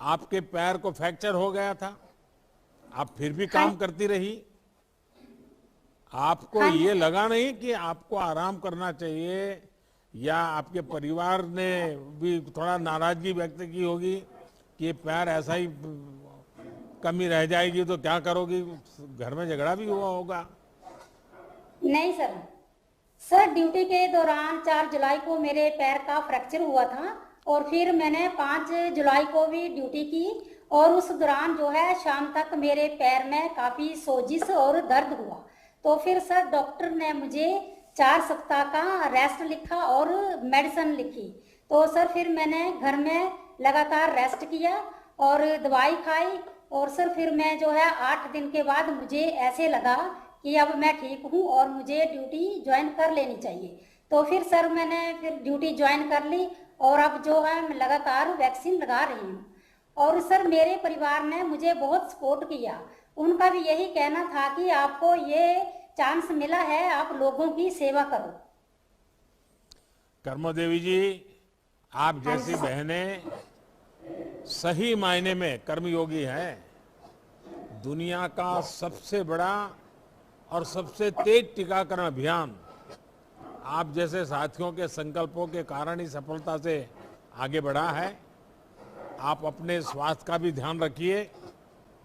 आपके पैर को फ्रैक्चर हो गया था, आप फिर भी काम करती रही। आपको ये लगा नहीं कि आपको आराम करना चाहिए, या आपके परिवार ने भी थोड़ा नाराजगी व्यक्त की होगी कि ये पैर ऐसा ही कमी रह जाएगी तो क्या करोगी? घर में झगड़ा भी हुआ होगा? नहीं सर। सर ड्यूटी के दौरान 4 जुलाई को मेरे पैर का फ्रैक्चर हुआ था और फिर मैंने 5 जुलाई को भी ड्यूटी की और उस दौरान जो है शाम तक मेरे पैर में काफ़ी सोजिश और दर्द हुआ। तो फिर सर डॉक्टर ने मुझे 4 सप्ताह का रेस्ट लिखा और मेडिसिन लिखी। तो सर फिर मैंने घर में लगातार रेस्ट किया और दवाई खाई और सर फिर मैं जो है 8 दिन के बाद मुझे ऐसे लगा कि अब मैं ठीक हूँ और मुझे ड्यूटी ज्वाइन कर लेनी चाहिए। तो फिर सर मैंने फिर ड्यूटी ज्वाइन कर ली और अब जो है मैं लगातार वैक्सीन लगा रही हूँ। और सर मेरे परिवार ने मुझे बहुत सपोर्ट किया, उनका भी यही कहना था कि आपको ये चांस मिला है, आप लोगों की सेवा करो। कर्मो देवी जी, आप जैसी बहनें सही मायने में कर्मयोगी हैं। दुनिया का सबसे बड़ा और सबसे तेज टीकाकरण अभियान आप जैसे साथियों के संकल्पों के कारण ही सफलता से आगे बढ़ा है। आप अपने स्वास्थ्य का भी ध्यान रखिए।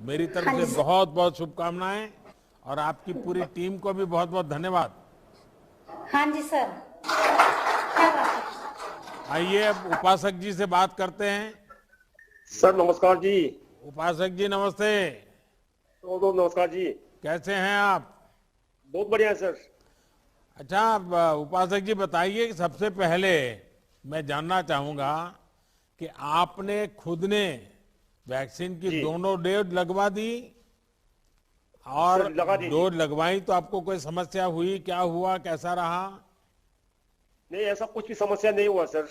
मेरी तरफ से बहुत बहुत शुभकामनाएं और आपकी पूरी टीम को भी बहुत बहुत धन्यवाद। हाँ जी सर। आइए अब उपासक जी से बात करते हैं। सर नमस्कार जी। उपासक जी नमस्ते। नमस्कार जी। कैसे हैं आप? बहुत बढ़िया है सर। अच्छा उपासक जी बताइए, सबसे पहले मैं जानना चाहूंगा कि आपने खुद ने वैक्सीन की दोनों डोज लगवा दी और डोज लगवाई तो आपको कोई समस्या हुई, क्या हुआ, कैसा रहा? नहीं, ऐसा कुछ भी समस्या नहीं हुआ सर।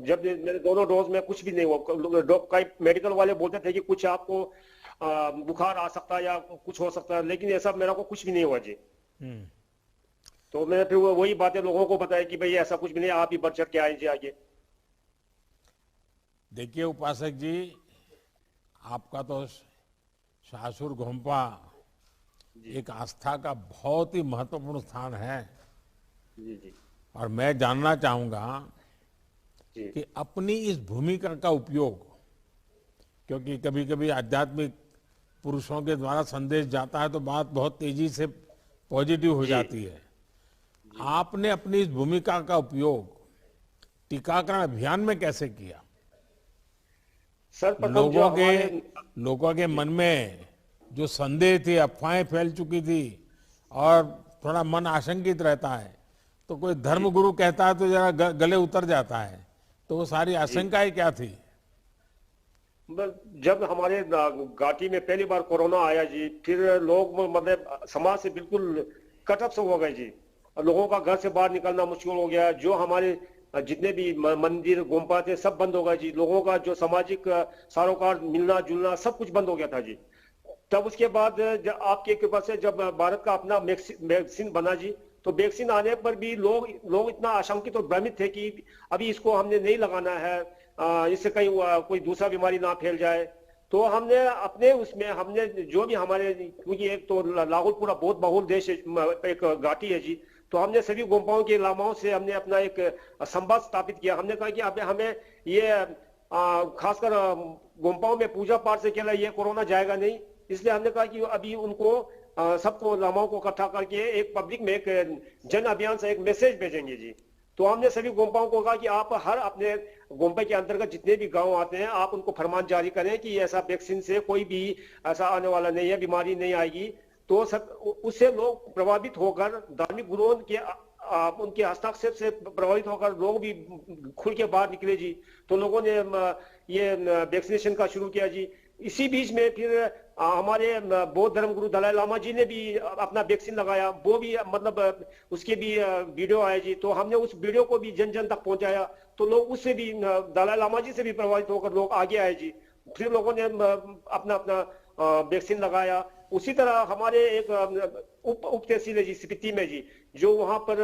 जब मेरे दोनों डोज में कुछ भी नहीं हुआ। मेडिकल वाले बोलते थे कि कुछ आपको बुखार आ सकता है या कुछ हो सकता है, लेकिन ऐसा मेरा को कुछ भी नहीं हुआ जी। तो मैंने फिर वही बातें लोगों को बताया कि भाई ऐसा कुछ भी नहीं, आप ही बढ़ चढ़ के आए जी आगे। देखिए उपासक जी, आपका तो सासुर घोंपा एक आस्था का बहुत ही महत्वपूर्ण स्थान है। जी जी। और मैं जानना चाहूंगा कि अपनी इस भूमिका का उपयोग, क्योंकि कभी कभी आध्यात्मिक पुरुषों के द्वारा संदेश जाता है तो बात बहुत तेजी से पॉजिटिव हो जाती है। आपने अपनी इस भूमिका का उपयोग टीकाकरण अभियान में कैसे किया? सर लोगों के मन में जो संदेह थे, अफवाहें फैल चुकी थी और थोड़ा मन आशंकित रहता है, तो कोई धर्मगुरु कहता है तो जरा गले उतर जाता है, तो वो सारी आशंकाएं क्या थी? जब हमारे घाटी में पहली बार कोरोना आया जी, फिर लोग मतलब समाज से बिल्कुल कट ऑफ हो गए जी। लोगों का घर से बाहर निकलना मुश्किल हो गया। जो हमारे जितने भी मंदिर गोम्पा थे सब बंद हो गए जी। लोगों का जो सामाजिक सरोकार, मिलना जुलना सब कुछ बंद हो गया था जी। तब उसके बाद आपके कृपा से जब भारत का अपना वैक्सीन बना जी, तो वैक्सीन आने पर भी लोग इतना आशंकित और भ्रमित थे कि अभी इसको हमने नहीं लगाना है, इससे कहीं कोई दूसरा बीमारी ना फैल जाए। तो हमने अपने उसमें हमने जो भी हमारे, क्योंकि एक तो लाहौल पूरा बहुत बहुल देश एक घाटी है जी, तो हमने सभी गोम्पाओं के लामाओं से हमने अपना एक संवाद स्थापित किया। हमने कहा कि अब हमें ये खासकर गोम्पाओं में पूजा पाठ से केवल ये कोरोना जाएगा नहीं, इसलिए हमने कहा कि अभी उनको सबको लामाओं को इकट्ठा करके एक पब्लिक में एक जन अभियान से एक मैसेज भेजेंगे जी। तो हमने सभी गोम्पाओं को कहा कि आप हर अपने गोम्पे के अंतर्गत जितने भी गांव आते हैं, आप उनको फरमान जारी करें कि ऐसा वैक्सीन से कोई भी ऐसा आने वाला नहीं है, बीमारी नहीं आएगी। तो उससे लोग प्रभावित होकर, धार्मिक गुरुओं के उनके हस्ताक्षर से प्रभावित होकर लोग भी खुल के बाहर निकले जी। तो लोगों ने ये वैक्सीनेशन का शुरू किया जी। इसी बीच में फिर हमारे बौद्ध धर्म गुरु दलाई लामा जी ने भी अपना वैक्सीन लगाया। वो भी मतलब उसके भी वीडियो आए जी, तो हमने उस वीडियो को भी जन जन तक पहुंचाया। तो लोग उससे भी, दलाई लामा जी से भी प्रभावित होकर लोग आगे आए जी। फिर लोगों ने अपना अपना वैक्सीन लगाया। उसी तरह हमारे एक उप तहसील है जी स्पीति में जी, जो वहां पर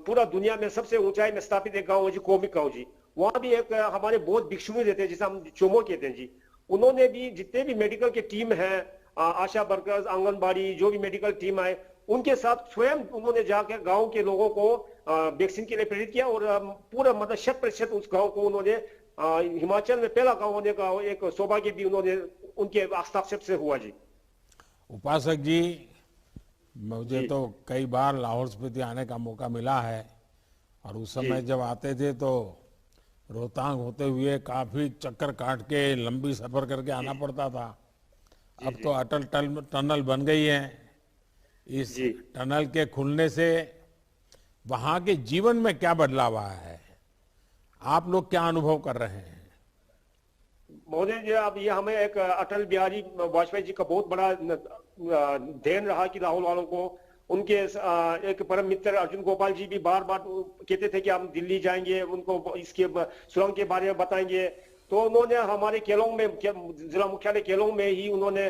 पूरा दुनिया में सबसे ऊंचाई में स्थापित एक गाँव है जी, कोमिक गाँव जी। वहां भी एक हमारे बौद्ध भिक्षु रहते हैं जिसे हम चोमो कहते हैं जी। उन्होंने भी जितने भी मेडिकल के टीम है, आशा वर्कर्स, आंगनबाड़ी, जो भी मेडिकल टीम आए, उनके साथ स्वयं उन्होंने जाकर गांव के लोगों को वैक्सीन के लिए प्रेरित किया। और पूरा मतलब 100% उस गांव को उन्होंने हिमाचल में पहला गांव होने का एक सौभाग्य भी उन्होंने उनके हस्ताक्षर से हुआ जी। उपासक जी, मुझे तो कई बार लाहौल स्पीति आने का मौका मिला है, और उस समय जब आते थे तो रोहतांग होते हुए काफी चक्कर काट के लंबी सफर करके आना पड़ता था। अब तो अटल टनल बन गई है। इस टनल के खुलने से वहां के जीवन में क्या बदलाव आया है? आप लोग क्या अनुभव कर रहे हैं? महोदय जी, अब ये हमें एक अटल बिहारी वाजपेयी जी का बहुत बड़ा देन रहा कि लाहौल वालों को उनके एक परम मित्र अर्जुन गोपाल जी भी बार बार कहते थे कि हम दिल्ली जाएंगे, उनको इसके सुरंग के बारे में बताएंगे। तो उन्होंने हमारे केलोंग में, जिला मुख्यालय केलोंग में ही उन्होंने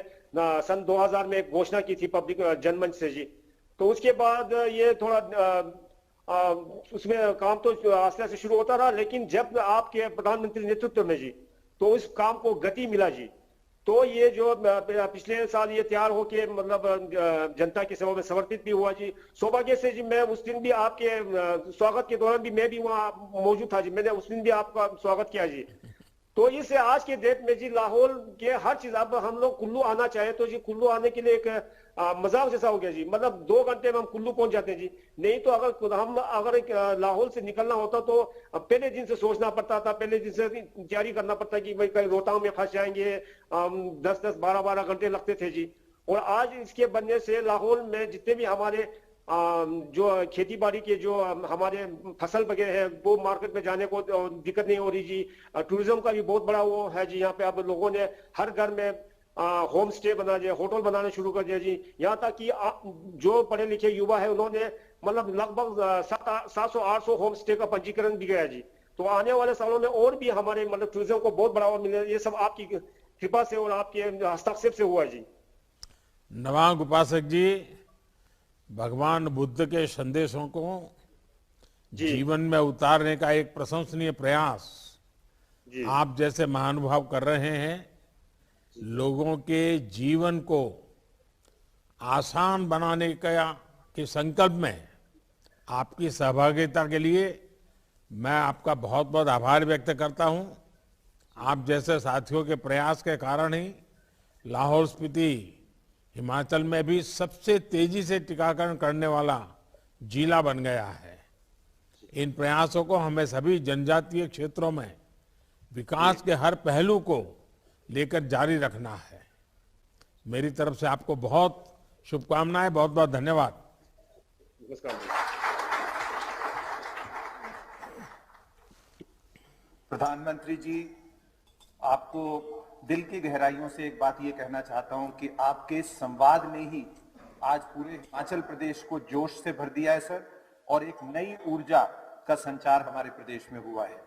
सन 2000 में एक घोषणा की थी पब्लिक जनमंच से जी। तो उसके बाद ये थोड़ा उसमें काम तो आस्ते से शुरू होता रहा, लेकिन जब आपके प्रधानमंत्री नेतृत्व में जी, तो उस काम को गति मिला जी। तो ये जो पिछले साल ये तैयार होके मतलब जनता की सेवा में समर्पित भी हुआ जी। सौभाग्य से जी मैं उस दिन भी आपके स्वागत के दौरान भी मैं भी वहाँ मौजूद था जी। मैंने उस दिन भी आपका स्वागत किया जी। तो इससे आज के डेट में जी लाहौल के हर चीज, अब हम लोग कुल्लू आना चाहे तो जी कुल्लू आने के लिए एक मजाक जैसा हो गया जी। मतलब 2 घंटे में हम कुल्लू पहुंच जाते हैं जी। नहीं तो अगर एक लाहौल से निकलना होता तो पहले दिन से सोचना पड़ता था, पहले दिन से तैयारी करना पड़ता कि भाई कहीं रोहतांग में फंस जाएंगे, 10-10, 12-12 घंटे लगते थे जी। और आज इसके बनने से लाहौल में जितने भी हमारे जो खेती बाड़ी के जो हमारे फसल वगैरह है वो मार्केट में जाने को दिक्कत नहीं हो रही जी। टूरिज्म का भी बहुत बड़ा वो है जी। यहाँ पे अब लोगों ने हर घर में होम स्टे बना दिया, होटल बनाना शुरू कर दिया जी। यहाँ तक कि जो पढ़े लिखे युवा है उन्होंने मतलब लगभग 700-800 होम स्टे का पंजीकरण भी गया जी। तो आने वाले सालों में और भी हमारे मतलब टूरिज्म को बहुत बढ़ावा मिलेगा। ये सब आपकी कृपा से और आपके हस्तक्षेप से हुआ जी। नवांग उपासक जी, भगवान बुद्ध के संदेशों को जीवन में उतारने का एक प्रशंसनीय प्रयास आप जैसे महानुभाव कर रहे हैं। लोगों के जीवन को आसान बनाने के संकल्प में आपकी सहभागिता के लिए मैं आपका बहुत बहुत आभार व्यक्त करता हूं। आप जैसे साथियों के प्रयास के कारण ही लाहौल स्पीति हिमाचल में भी सबसे तेजी से टीकाकरण करने वाला जिला बन गया है। इन प्रयासों को हमें सभी जनजातीय क्षेत्रों में विकास के हर पहलू को लेकर जारी रखना है। मेरी तरफ से आपको बहुत शुभकामनाएं, बहुत बहुत धन्यवाद। प्रधानमंत्री जी, आपको दिल की गहराइयों से एक बात ये कहना चाहता हूं कि आपके संवाद ने ही आज पूरे हिमाचल प्रदेश को जोश से भर दिया है सर, और एक नई ऊर्जा का संचार हमारे प्रदेश में हुआ है।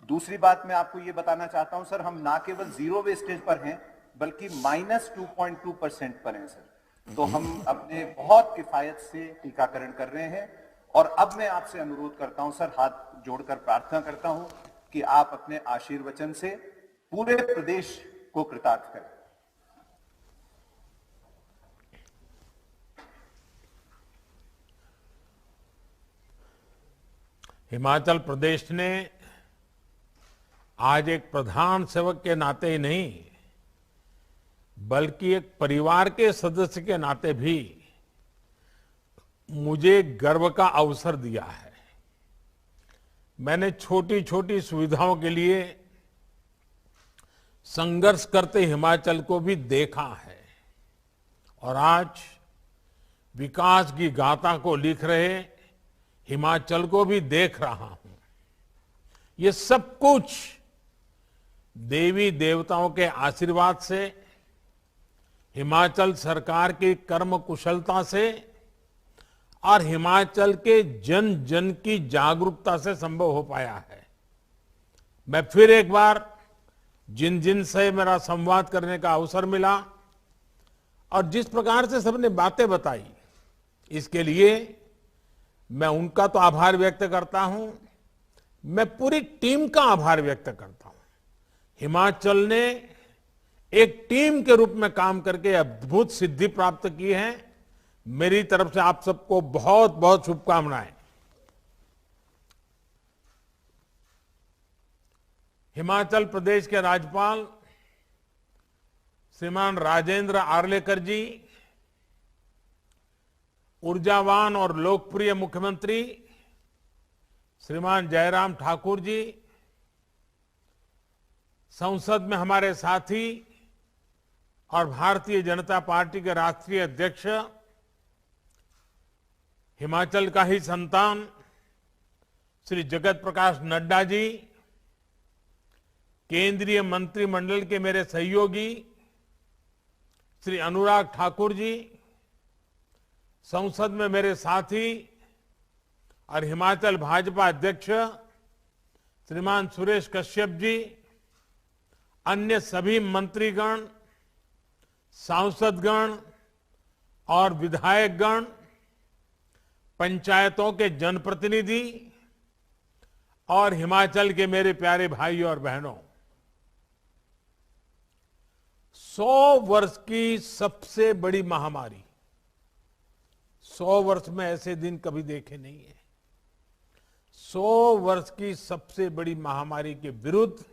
दूसरी बात मैं आपको ये बताना चाहता हूं सर, हम ना केवल जीरो वेस्टेज पर हैं बल्कि -2.2% पर हैं सर। तो हम अपने बहुत किफायत से टीकाकरण कर रहे हैं। और अब मैं आपसे अनुरोध करता हूं सर, हाथ जोड़कर प्रार्थना करता हूं कि आप अपने आशीर्वचन से पूरे प्रदेश को कृतार्थ करें। हिमाचल प्रदेश ने आज एक प्रधान सेवक के नाते ही नहीं बल्कि एक परिवार के सदस्य के नाते भी मुझे गर्व का अवसर दिया है। मैंने छोटी छोटी सुविधाओं के लिए संघर्ष करते हिमाचल को भी देखा है और आज विकास की गाथा को लिख रहे हिमाचल को भी देख रहा हूं। ये सब कुछ देवी देवताओं के आशीर्वाद से, हिमाचल सरकार की कर्म कुशलता से और हिमाचल के जन जन की जागरूकता से संभव हो पाया है। मैं फिर एक बार जिन जिन से मेरा संवाद करने का अवसर मिला और जिस प्रकार से सबने बातें बताई, इसके लिए मैं उनका तो आभार व्यक्त करता हूं, मैं पूरी टीम का आभार व्यक्त करता हूं। हिमाचल ने एक टीम के रूप में काम करके अद्भुत सिद्धि प्राप्त की है। मेरी तरफ से आप सबको बहुत बहुत शुभकामनाएं। हिमाचल प्रदेश के राज्यपाल श्रीमान राजेंद्र आर्लेकर जी, ऊर्जावान और लोकप्रिय मुख्यमंत्री श्रीमान जयराम ठाकुर जी, संसद में हमारे साथी और भारतीय जनता पार्टी के राष्ट्रीय अध्यक्ष, हिमाचल का ही संतान श्री जगत प्रकाश नड्डा जी, केंद्रीय मंत्रिमंडल के मेरे सहयोगी श्री अनुराग ठाकुर जी, संसद में मेरे साथी और हिमाचल भाजपा अध्यक्ष श्रीमान सुरेश कश्यप जी, अन्य सभी मंत्रीगण, सांसदगण और विधायकगण, पंचायतों के जनप्रतिनिधि और हिमाचल के मेरे प्यारे भाई और बहनों, 100 वर्ष की सबसे बड़ी महामारी, 100 वर्ष में ऐसे दिन कभी देखे नहीं है। 100 वर्ष की सबसे बड़ी महामारी के विरुद्ध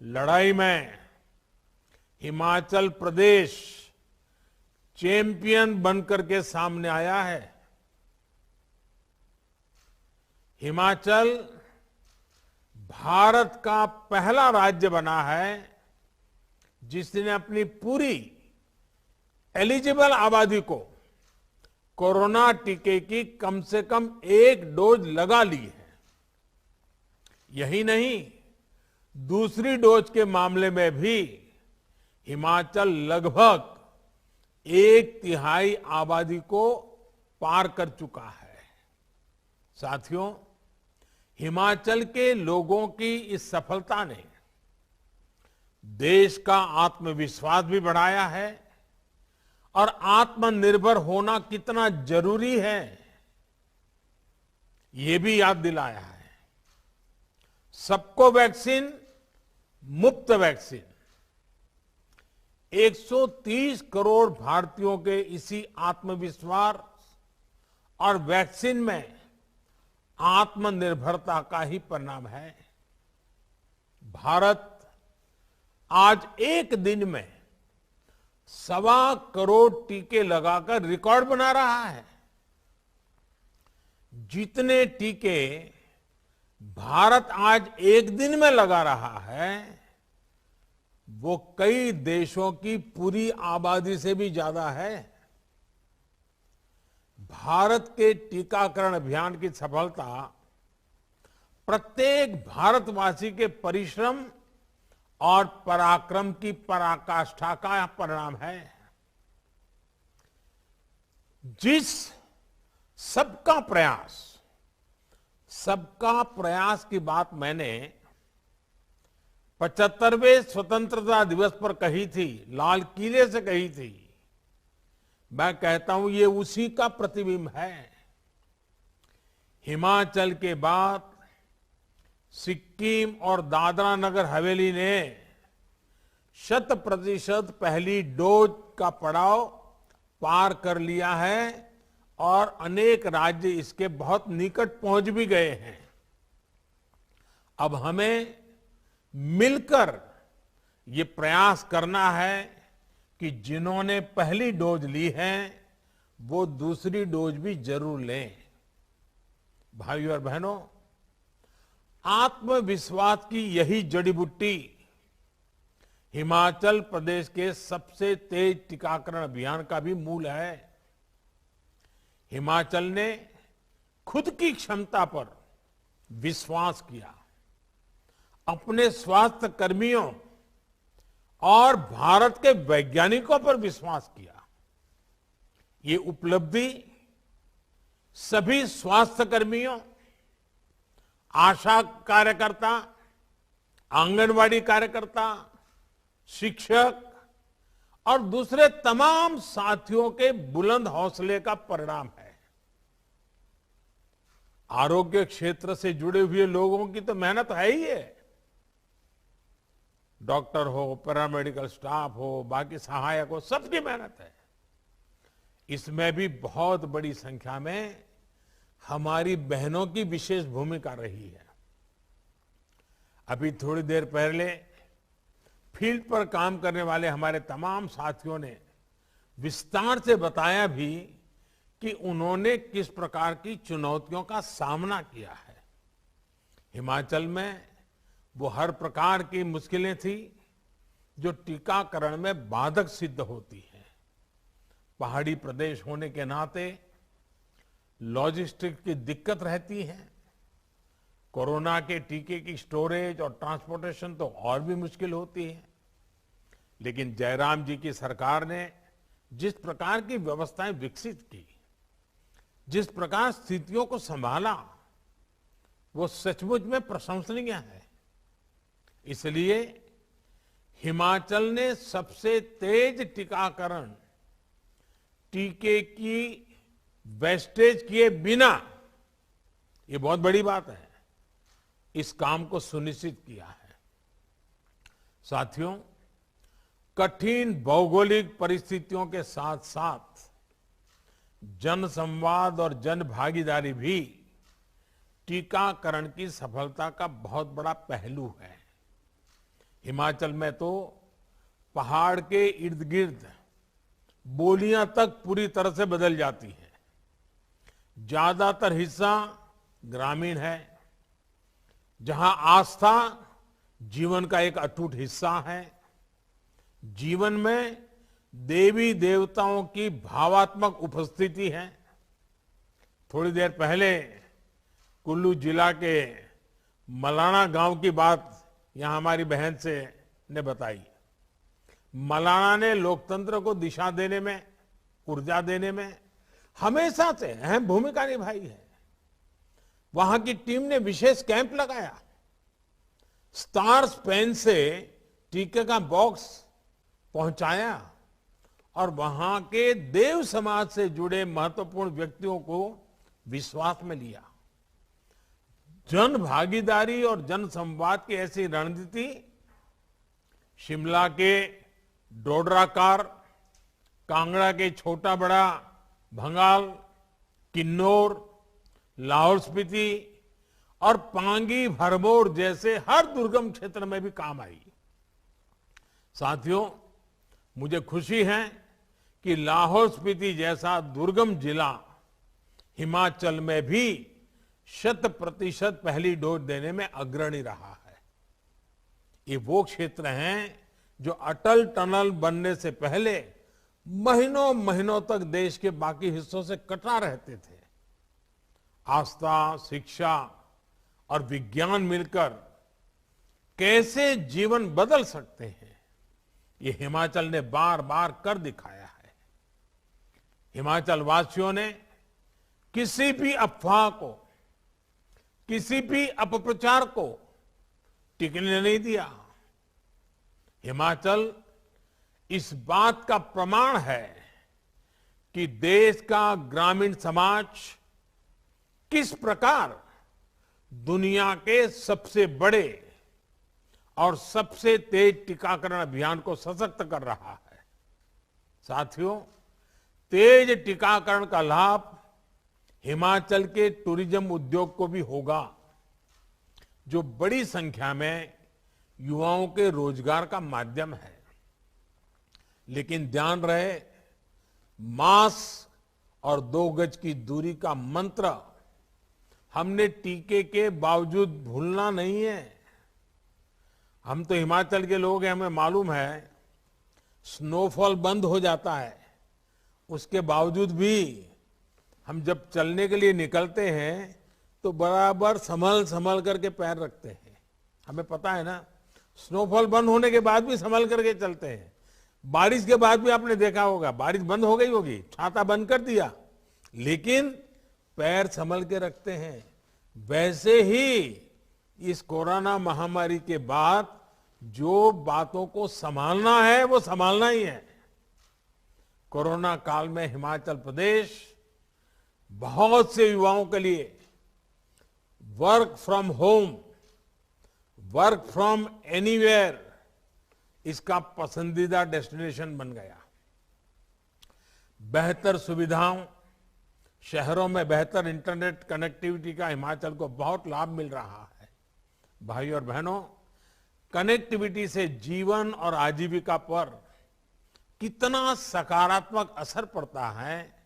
लड़ाई में हिमाचल प्रदेश चैंपियन बनकर के सामने आया है। हिमाचल भारत का पहला राज्य बना है जिसने अपनी पूरी एलिजिबल आबादी को कोरोना टीके की कम से कम 1 डोज लगा ली है। यही नहीं, दूसरी डोज के मामले में भी हिमाचल लगभग 1/3 आबादी को पार कर चुका है। साथियों, हिमाचल के लोगों की इस सफलता ने देश का आत्मविश्वास भी बढ़ाया है और आत्मनिर्भर होना कितना जरूरी है ये भी याद दिलाया है। सबको वैक्सीन, मुफ्त वैक्सीन, 130 करोड़ भारतीयों के इसी आत्मविश्वास और वैक्सीन में आत्मनिर्भरता का ही परिणाम है। भारत आज एक दिन में 1.25 करोड़ टीके लगाकर रिकॉर्ड बना रहा है। जितने टीके भारत आज एक दिन में लगा रहा है वो कई देशों की पूरी आबादी से भी ज्यादा है। भारत के टीकाकरण अभियान की सफलता प्रत्येक भारतवासी के परिश्रम और पराक्रम की पराकाष्ठा का परिणाम है। जिस सबका प्रयास की बात मैंने 75वें स्वतंत्रता दिवस पर कही थी, लाल किले से कही थी, मैं कहता हूं ये उसी का प्रतिबिंब है। हिमाचल के बाद सिक्किम और दादरा नगर हवेली ने 100% पहली डोज का पड़ाव पार कर लिया है और अनेक राज्य इसके बहुत निकट पहुंच भी गए हैं। अब हमें मिलकर ये प्रयास करना है कि जिन्होंने पहली डोज ली है वो दूसरी डोज भी जरूर लें। भाइयों और बहनों, आत्मविश्वास की यही जड़ी बूटी हिमाचल प्रदेश के सबसे तेज टीकाकरण अभियान का भी मूल है। हिमाचल ने खुद की क्षमता पर विश्वास किया, अपने स्वास्थ्य कर्मियों और भारत के वैज्ञानिकों पर विश्वास किया। ये उपलब्धि सभी स्वास्थ्य कर्मियों, आशा कार्यकर्ता, आंगनवाड़ी कार्यकर्ता, शिक्षक और दूसरे तमाम साथियों के बुलंद हौसले का परिणाम है। आरोग्य क्षेत्र से जुड़े हुए लोगों की तो मेहनत है ही है। डॉक्टर हो, पैरामेडिकल स्टाफ हो, बाकी सहायक हो, सबकी मेहनत है। इसमें भी बहुत बड़ी संख्या में हमारी बहनों की विशेष भूमिका रही है। अभी थोड़ी देर पहले फील्ड पर काम करने वाले हमारे तमाम साथियों ने विस्तार से बताया भी कि उन्होंने किस प्रकार की चुनौतियों का सामना किया है। हिमाचल में वो हर प्रकार की मुश्किलें थी जो टीकाकरण में बाधक सिद्ध होती हैं। पहाड़ी प्रदेश होने के नाते लॉजिस्टिक की दिक्कत रहती है। कोरोना के टीके की स्टोरेज और ट्रांसपोर्टेशन तो और भी मुश्किल होती है। लेकिन जयराम जी की सरकार ने जिस प्रकार की व्यवस्थाएं विकसित की, जिस प्रकार स्थितियों को संभाला, वो सचमुच में प्रशंसनीय है। इसलिए हिमाचल ने सबसे तेज टीकाकरण टीके की वेस्टेज किए बिना, ये बहुत बड़ी बात है, इस काम को सुनिश्चित किया है। साथियों, कठिन भौगोलिक परिस्थितियों के साथ साथ जन संवाद और जन भागीदारी भी टीकाकरण की सफलता का बहुत बड़ा पहलू है। हिमाचल में तो पहाड़ के इर्द गिर्द बोलियां तक पूरी तरह से बदल जाती हैं। ज्यादातर हिस्सा ग्रामीण है, जहां आस्था जीवन का एक अटूट हिस्सा है। जीवन में देवी देवताओं की भावात्मक उपस्थिति है। थोड़ी देर पहले कुल्लू जिला के मलाना गांव की बात यहां हमारी बहन से ने बताई। मौलाना ने लोकतंत्र को दिशा देने में, ऊर्जा देने में हमेशा से अहम भूमिका निभाई है। वहां की टीम ने विशेष कैंप लगाया, स्टार्स पेन से टीके का बॉक्स पहुंचाया और वहां के देव समाज से जुड़े महत्वपूर्ण व्यक्तियों को विश्वास में लिया। जन भागीदारी और जन संवाद की ऐसी रणनीति शिमला के डोडराकार, कांगड़ा के छोटा बड़ा, भंगाल, किन्नौर, लाहौल स्पीति और पांगी भरमौर जैसे हर दुर्गम क्षेत्र में भी काम आई। साथियों, मुझे खुशी है कि लाहौल स्पीति जैसा दुर्गम जिला हिमाचल में भी 100% पहली डोज देने में अग्रणी रहा है। ये वो क्षेत्र हैं जो अटल टनल बनने से पहले महीनों महीनों तक देश के बाकी हिस्सों से कटा रहते थे। आस्था, शिक्षा और विज्ञान मिलकर कैसे जीवन बदल सकते हैं, ये हिमाचल ने बार बार कर दिखाया है। हिमाचल वासियों ने किसी भी अफवाह को, किसी भी अपप्रचार को टिकने नहीं दिया। हिमाचल इस बात का प्रमाण है कि देश का ग्रामीण समाज किस प्रकार दुनिया के सबसे बड़े और सबसे तेज टीकाकरण अभियान को सशक्त कर रहा है। साथियों, तेज टीकाकरण का लाभ हिमाचल के टूरिज्म उद्योग को भी होगा, जो बड़ी संख्या में युवाओं के रोजगार का माध्यम है। लेकिन ध्यान रहे, मास्क और 2 गज की दूरी का मंत्र हमने टीके के बावजूद भूलना नहीं है। हम तो हिमाचल के लोग हैं, हमें मालूम है स्नोफॉल बंद हो जाता है, उसके बावजूद भी हम जब चलने के लिए निकलते हैं तो बराबर संभल संभल करके पैर रखते हैं। हमें पता है ना, स्नोफॉल बंद होने के बाद भी संभल करके चलते हैं। बारिश के बाद भी आपने देखा होगा, बारिश बंद हो गई होगी, छाता बंद कर दिया, लेकिन पैर संभल के रखते हैं। वैसे ही इस कोरोना महामारी के बाद जो बातों को संभालना है वो संभालना ही है। कोरोना काल में हिमाचल प्रदेश बहुत से युवाओं के लिए work from home, work from anywhere इसका पसंदीदा डेस्टिनेशन बन गया। बेहतर सुविधाओं, शहरों में बेहतर इंटरनेट कनेक्टिविटी का हिमाचल को बहुत लाभ मिल रहा है। भाई और बहनों, कनेक्टिविटी से जीवन और आजीविका पर कितना सकारात्मक असर पड़ता है,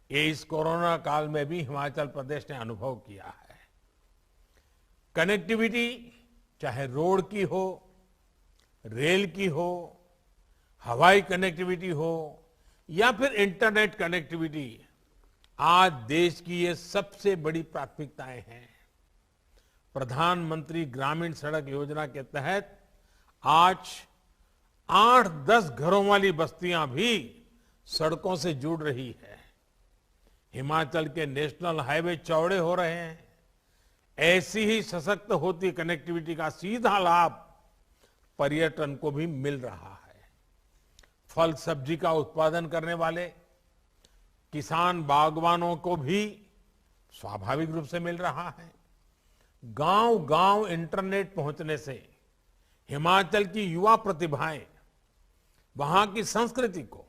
ये इस कोरोना काल में भी हिमाचल प्रदेश ने अनुभव किया है। कनेक्टिविटी चाहे रोड की हो, रेल की हो, हवाई कनेक्टिविटी हो या फिर इंटरनेट कनेक्टिविटी, आज देश की ये सबसे बड़ी प्राथमिकताएं हैं। प्रधानमंत्री ग्रामीण सड़क योजना के तहत आज 8-10 घरों वाली बस्तियां भी सड़कों से जुड़ रही है। हिमाचल के नेशनल हाईवे चौड़े हो रहे हैं। ऐसी ही सशक्त होती कनेक्टिविटी का सीधा लाभ पर्यटन को भी मिल रहा है। फल सब्जी का उत्पादन करने वाले किसान बागवानों को भी स्वाभाविक रूप से मिल रहा है। गांव-गांव इंटरनेट पहुंचने से हिमाचल की युवा प्रतिभाएं वहां की संस्कृति को,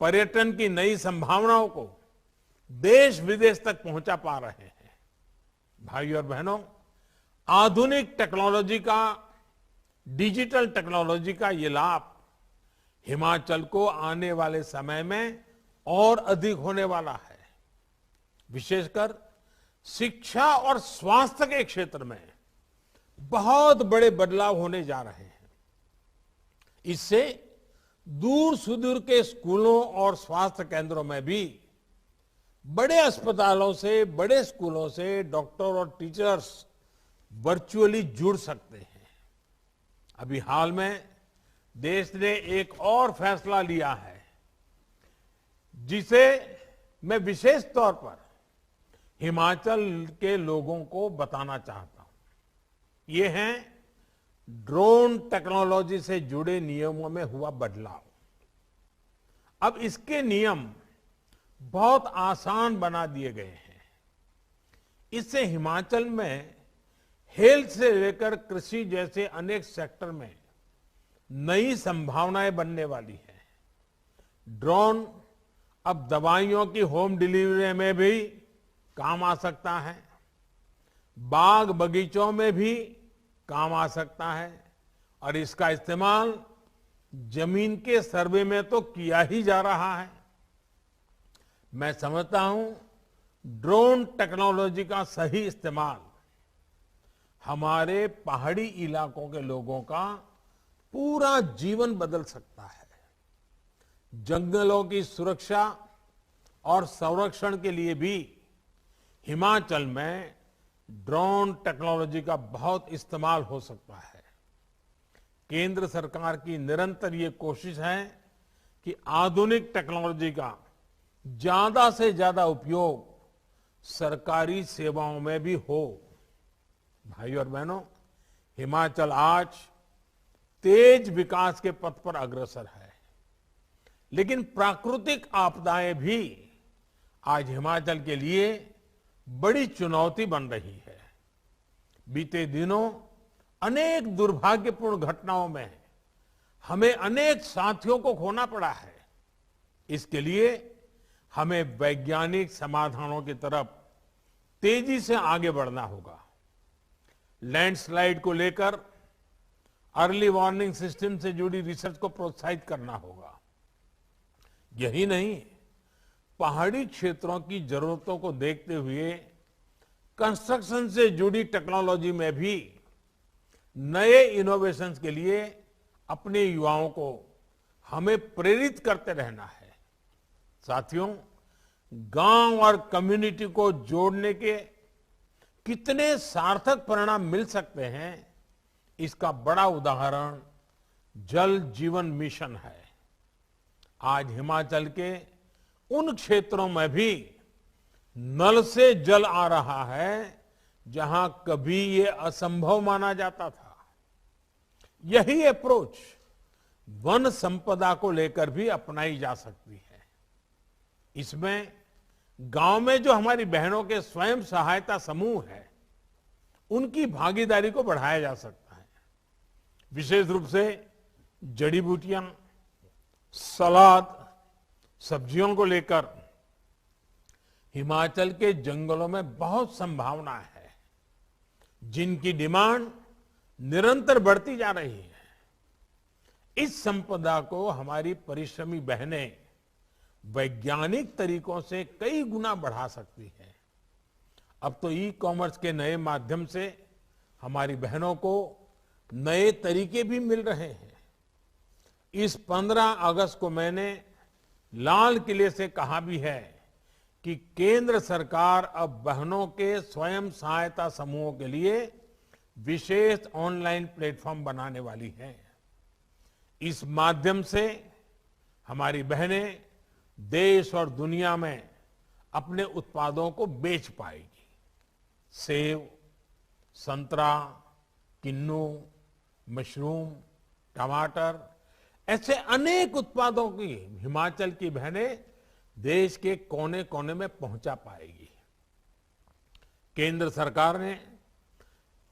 पर्यटन की नई संभावनाओं को देश विदेश तक पहुंचा पा रहे हैं। भाई और बहनों, आधुनिक टेक्नोलॉजी का, डिजिटल टेक्नोलॉजी का ये लाभ हिमाचल को आने वाले समय में और अधिक होने वाला है। विशेषकर शिक्षा और स्वास्थ्य के क्षेत्र में बहुत बड़े बदलाव होने जा रहे हैं। इससे दूर सुदूर के स्कूलों और स्वास्थ्य केंद्रों में भी बड़े अस्पतालों से, बड़े स्कूलों से डॉक्टर और टीचर्स वर्चुअली जुड़ सकते हैं। अभी हाल में देश ने एक और फैसला लिया है जिसे मैं विशेष तौर पर हिमाचल के लोगों को बताना चाहता हूं। ये है ड्रोन टेक्नोलॉजी से जुड़े नियमों में हुआ बदलाव। अब इसके नियम बहुत आसान बना दिए गए हैं। इससे हिमाचल में हेल्थ से लेकर कृषि जैसे अनेक सेक्टर में नई संभावनाएं बनने वाली है। ड्रोन अब दवाइयों की होम डिलीवरी में भी काम आ सकता है, बाग बगीचों में भी काम आ सकता है और इसका इस्तेमाल जमीन के सर्वे में तो किया ही जा रहा है। मैं समझता हूं ड्रोन टेक्नोलॉजी का सही इस्तेमाल हमारे पहाड़ी इलाकों के लोगों का पूरा जीवन बदल सकता है। जंगलों की सुरक्षा और संरक्षण के लिए भी हिमाचल में ड्रोन टेक्नोलॉजी का बहुत इस्तेमाल हो सकता है। केंद्र सरकार की निरंतर ये कोशिश है कि आधुनिक टेक्नोलॉजी का ज्यादा से ज्यादा उपयोग सरकारी सेवाओं में भी हो। भाई और बहनों, हिमाचल आज तेज विकास के पथ पर अग्रसर है, लेकिन प्राकृतिक आपदाएं भी आज हिमाचल के लिए बड़ी चुनौती बन रही है। बीते दिनों अनेक दुर्भाग्यपूर्ण घटनाओं में हमें अनेक साथियों को खोना पड़ा है। इसके लिए हमें वैज्ञानिक समाधानों की तरफ तेजी से आगे बढ़ना होगा। लैंडस्लाइड को लेकर अर्ली वार्निंग सिस्टम से जुड़ी रिसर्च को प्रोत्साहित करना होगा। यही नहीं, पहाड़ी क्षेत्रों की जरूरतों को देखते हुए कंस्ट्रक्शन से जुड़ी टेक्नोलॉजी में भी नए इनोवेशंस के लिए अपने युवाओं को हमें प्रेरित करते रहना है। साथियों, गांव और कम्युनिटी को जोड़ने के कितने सार्थक परिणाम मिल सकते हैं, इसका बड़ा उदाहरण जल जीवन मिशन है। आज हिमाचल के उन क्षेत्रों में भी नल से जल आ रहा है जहां कभी ये असंभव माना जाता था। यही अप्रोच वन संपदा को लेकर भी अपनाई जा सकती है। इसमें गांव में जो हमारी बहनों के स्वयं सहायता समूह है, उनकी भागीदारी को बढ़ाया जा सकता है। विशेष रूप से जड़ी बूटियां, सलाद, सब्जियों को लेकर हिमाचल के जंगलों में बहुत संभावना है, जिनकी डिमांड निरंतर बढ़ती जा रही है। इस संपदा को हमारी परिश्रमी बहनें वैज्ञानिक तरीकों से कई गुना बढ़ा सकती है। अब तो ई कॉमर्स के नए माध्यम से हमारी बहनों को नए तरीके भी मिल रहे हैं। इस 15 अगस्त को मैंने लाल किले से कहा भी है कि केंद्र सरकार अब बहनों के स्वयं सहायता समूहों के लिए विशेष ऑनलाइन प्लेटफॉर्म बनाने वाली है। इस माध्यम से हमारी बहनें देश और दुनिया में अपने उत्पादों को बेच पाएगी। सेब, संतरा, किन्नू, मशरूम, टमाटर, ऐसे अनेक उत्पादों की हिमाचल की बहनें देश के कोने कोने में पहुंचा पाएगी। केंद्र सरकार ने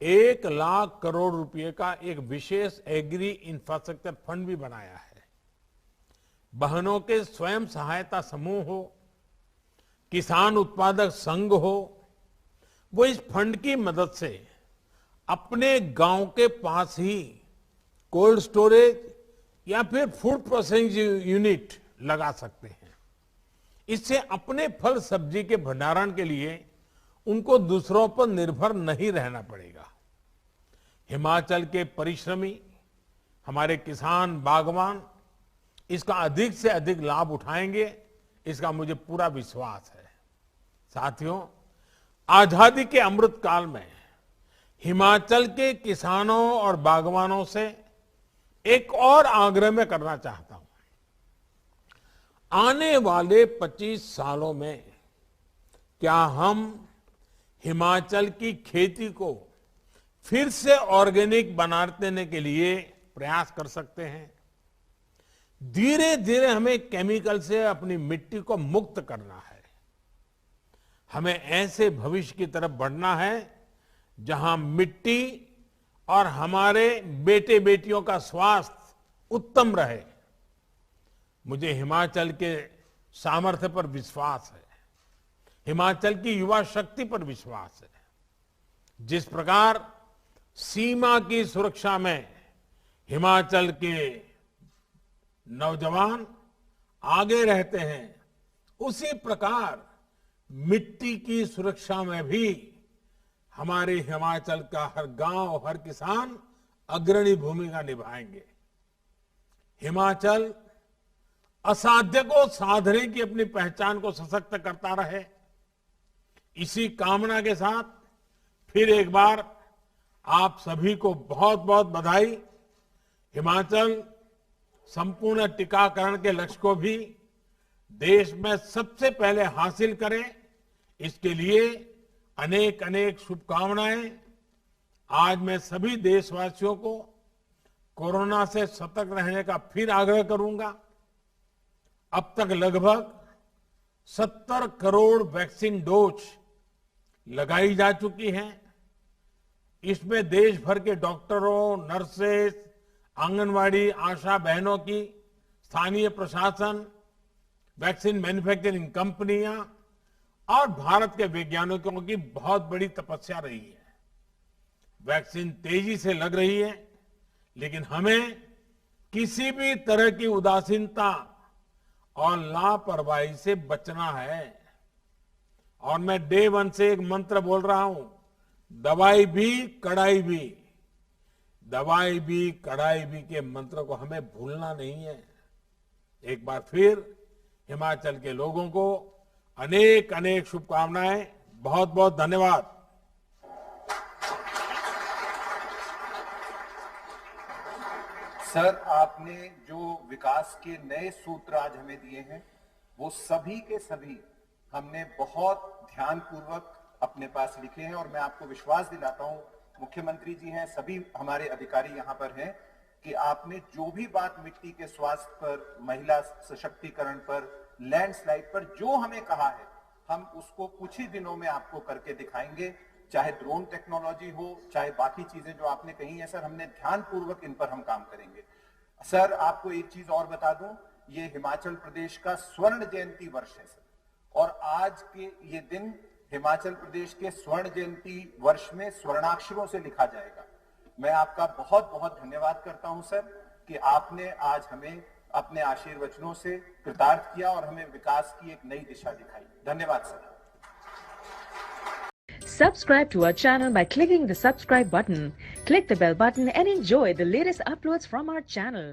1 लाख करोड़ रुपए का एक विशेष एग्री इंफ्रास्ट्रक्चर फंड भी बनाया है। बहनों के स्वयं सहायता समूह हो, किसान उत्पादक संघ हो, वो इस फंड की मदद से अपने गांव के पास ही कोल्ड स्टोरेज या फिर फूड प्रोसेसिंग यूनिट लगा सकते हैं। इससे अपने फल सब्जी के भंडारण के लिए उनको दूसरों पर निर्भर नहीं रहना पड़ेगा। हिमाचल के परिश्रमी हमारे किसान, बागवान इसका अधिक से अधिक लाभ उठाएंगे, इसका मुझे पूरा विश्वास है। साथियों, आजादी के अमृत काल में हिमाचल के किसानों और बागवानों से एक और आग्रह मैं करना चाहता हूं। आने वाले 25 सालों में क्या हम हिमाचल की खेती को फिर से ऑर्गेनिक बना देने के लिए प्रयास कर सकते हैं? धीरे धीरे हमें केमिकल से अपनी मिट्टी को मुक्त करना है। हमें ऐसे भविष्य की तरफ बढ़ना है जहां मिट्टी और हमारे बेटे बेटियों का स्वास्थ्य उत्तम रहे। मुझे हिमाचल के सामर्थ्य पर विश्वास है, हिमाचल की युवा शक्ति पर विश्वास है। जिस प्रकार सीमा की सुरक्षा में हिमाचल के नौजवान आगे रहते हैं, उसी प्रकार मिट्टी की सुरक्षा में भी हमारे हिमाचल का हर गांव, हर किसान अग्रणी भूमिका निभाएंगे। हिमाचल असाध्य को साधने की अपनी पहचान को सशक्त करता रहे। इसी कामना के साथ फिर एक बार आप सभी को बहुत बहुत बधाई। हिमाचल संपूर्ण टीकाकरण के लक्ष्य को भी देश में सबसे पहले हासिल करे, इसके लिए अनेक अनेक शुभकामनाएं। आज मैं सभी देशवासियों को कोरोना से सतर्क रहने का फिर आग्रह करूंगा। अब तक लगभग 70 करोड़ वैक्सीन डोज लगाई जा चुकी हैं। इसमें देश भर के डॉक्टरों, नर्सेस, आंगनवाड़ी आशा बहनों की, स्थानीय प्रशासन, वैक्सीन मैन्युफैक्चरिंग कंपनियां और भारत के वैज्ञानिकों की बहुत बड़ी तपस्या रही है। वैक्सीन तेजी से लग रही है, लेकिन हमें किसी भी तरह की उदासीनता और लापरवाही से बचना है। और मैं डे 1 से एक मंत्र बोल रहा हूं, दवाई भी कड़ाई भी, दवाई भी कड़ाई भी के मंत्र को हमें भूलना नहीं है। एक बार फिर हिमाचल के लोगों को अनेक अनेक शुभकामनाएं। बहुत बहुत धन्यवाद। सर, आपने जो विकास के नए सूत्र आज हमें दिए हैं, वो सभी के सभी हमने बहुत ध्यानपूर्वक अपने पास लिखे हैं। और मैं आपको विश्वास दिलाता हूं, मुख्यमंत्री जी हैं, सभी हमारे अधिकारी यहां पर हैं, कि आपने जो भी बात मिट्टी के स्वास्थ्य पर, महिला सशक्तिकरण पर, लैंडस्लाइड पर जो हमें कहा है, हम उसको कुछ ही दिनों में आपको करके दिखाएंगे। चाहे ड्रोन टेक्नोलॉजी हो, चाहे बाकी चीजें जो आपने कही है सर, हमने ध्यानपूर्वक इन पर हम काम करेंगे। सर, आपको एक चीज और बता दूं, ये हिमाचल प्रदेश का स्वर्ण जयंती वर्ष है सर, और आज के ये दिन हिमाचल प्रदेश के स्वर्ण जयंती वर्ष में स्वर्णाक्षरों से लिखा जाएगा। मैं आपका बहुत बहुत धन्यवाद करता हूं सर, कि आपने आज हमें अपने आशीर्वचनों से कृतार्थ किया और हमें विकास की एक नई दिशा दिखाई। धन्यवाद sir. Subscribe to our channel by clicking the subscribe button. Click the bell button and enjoy the latest uploads from our channel.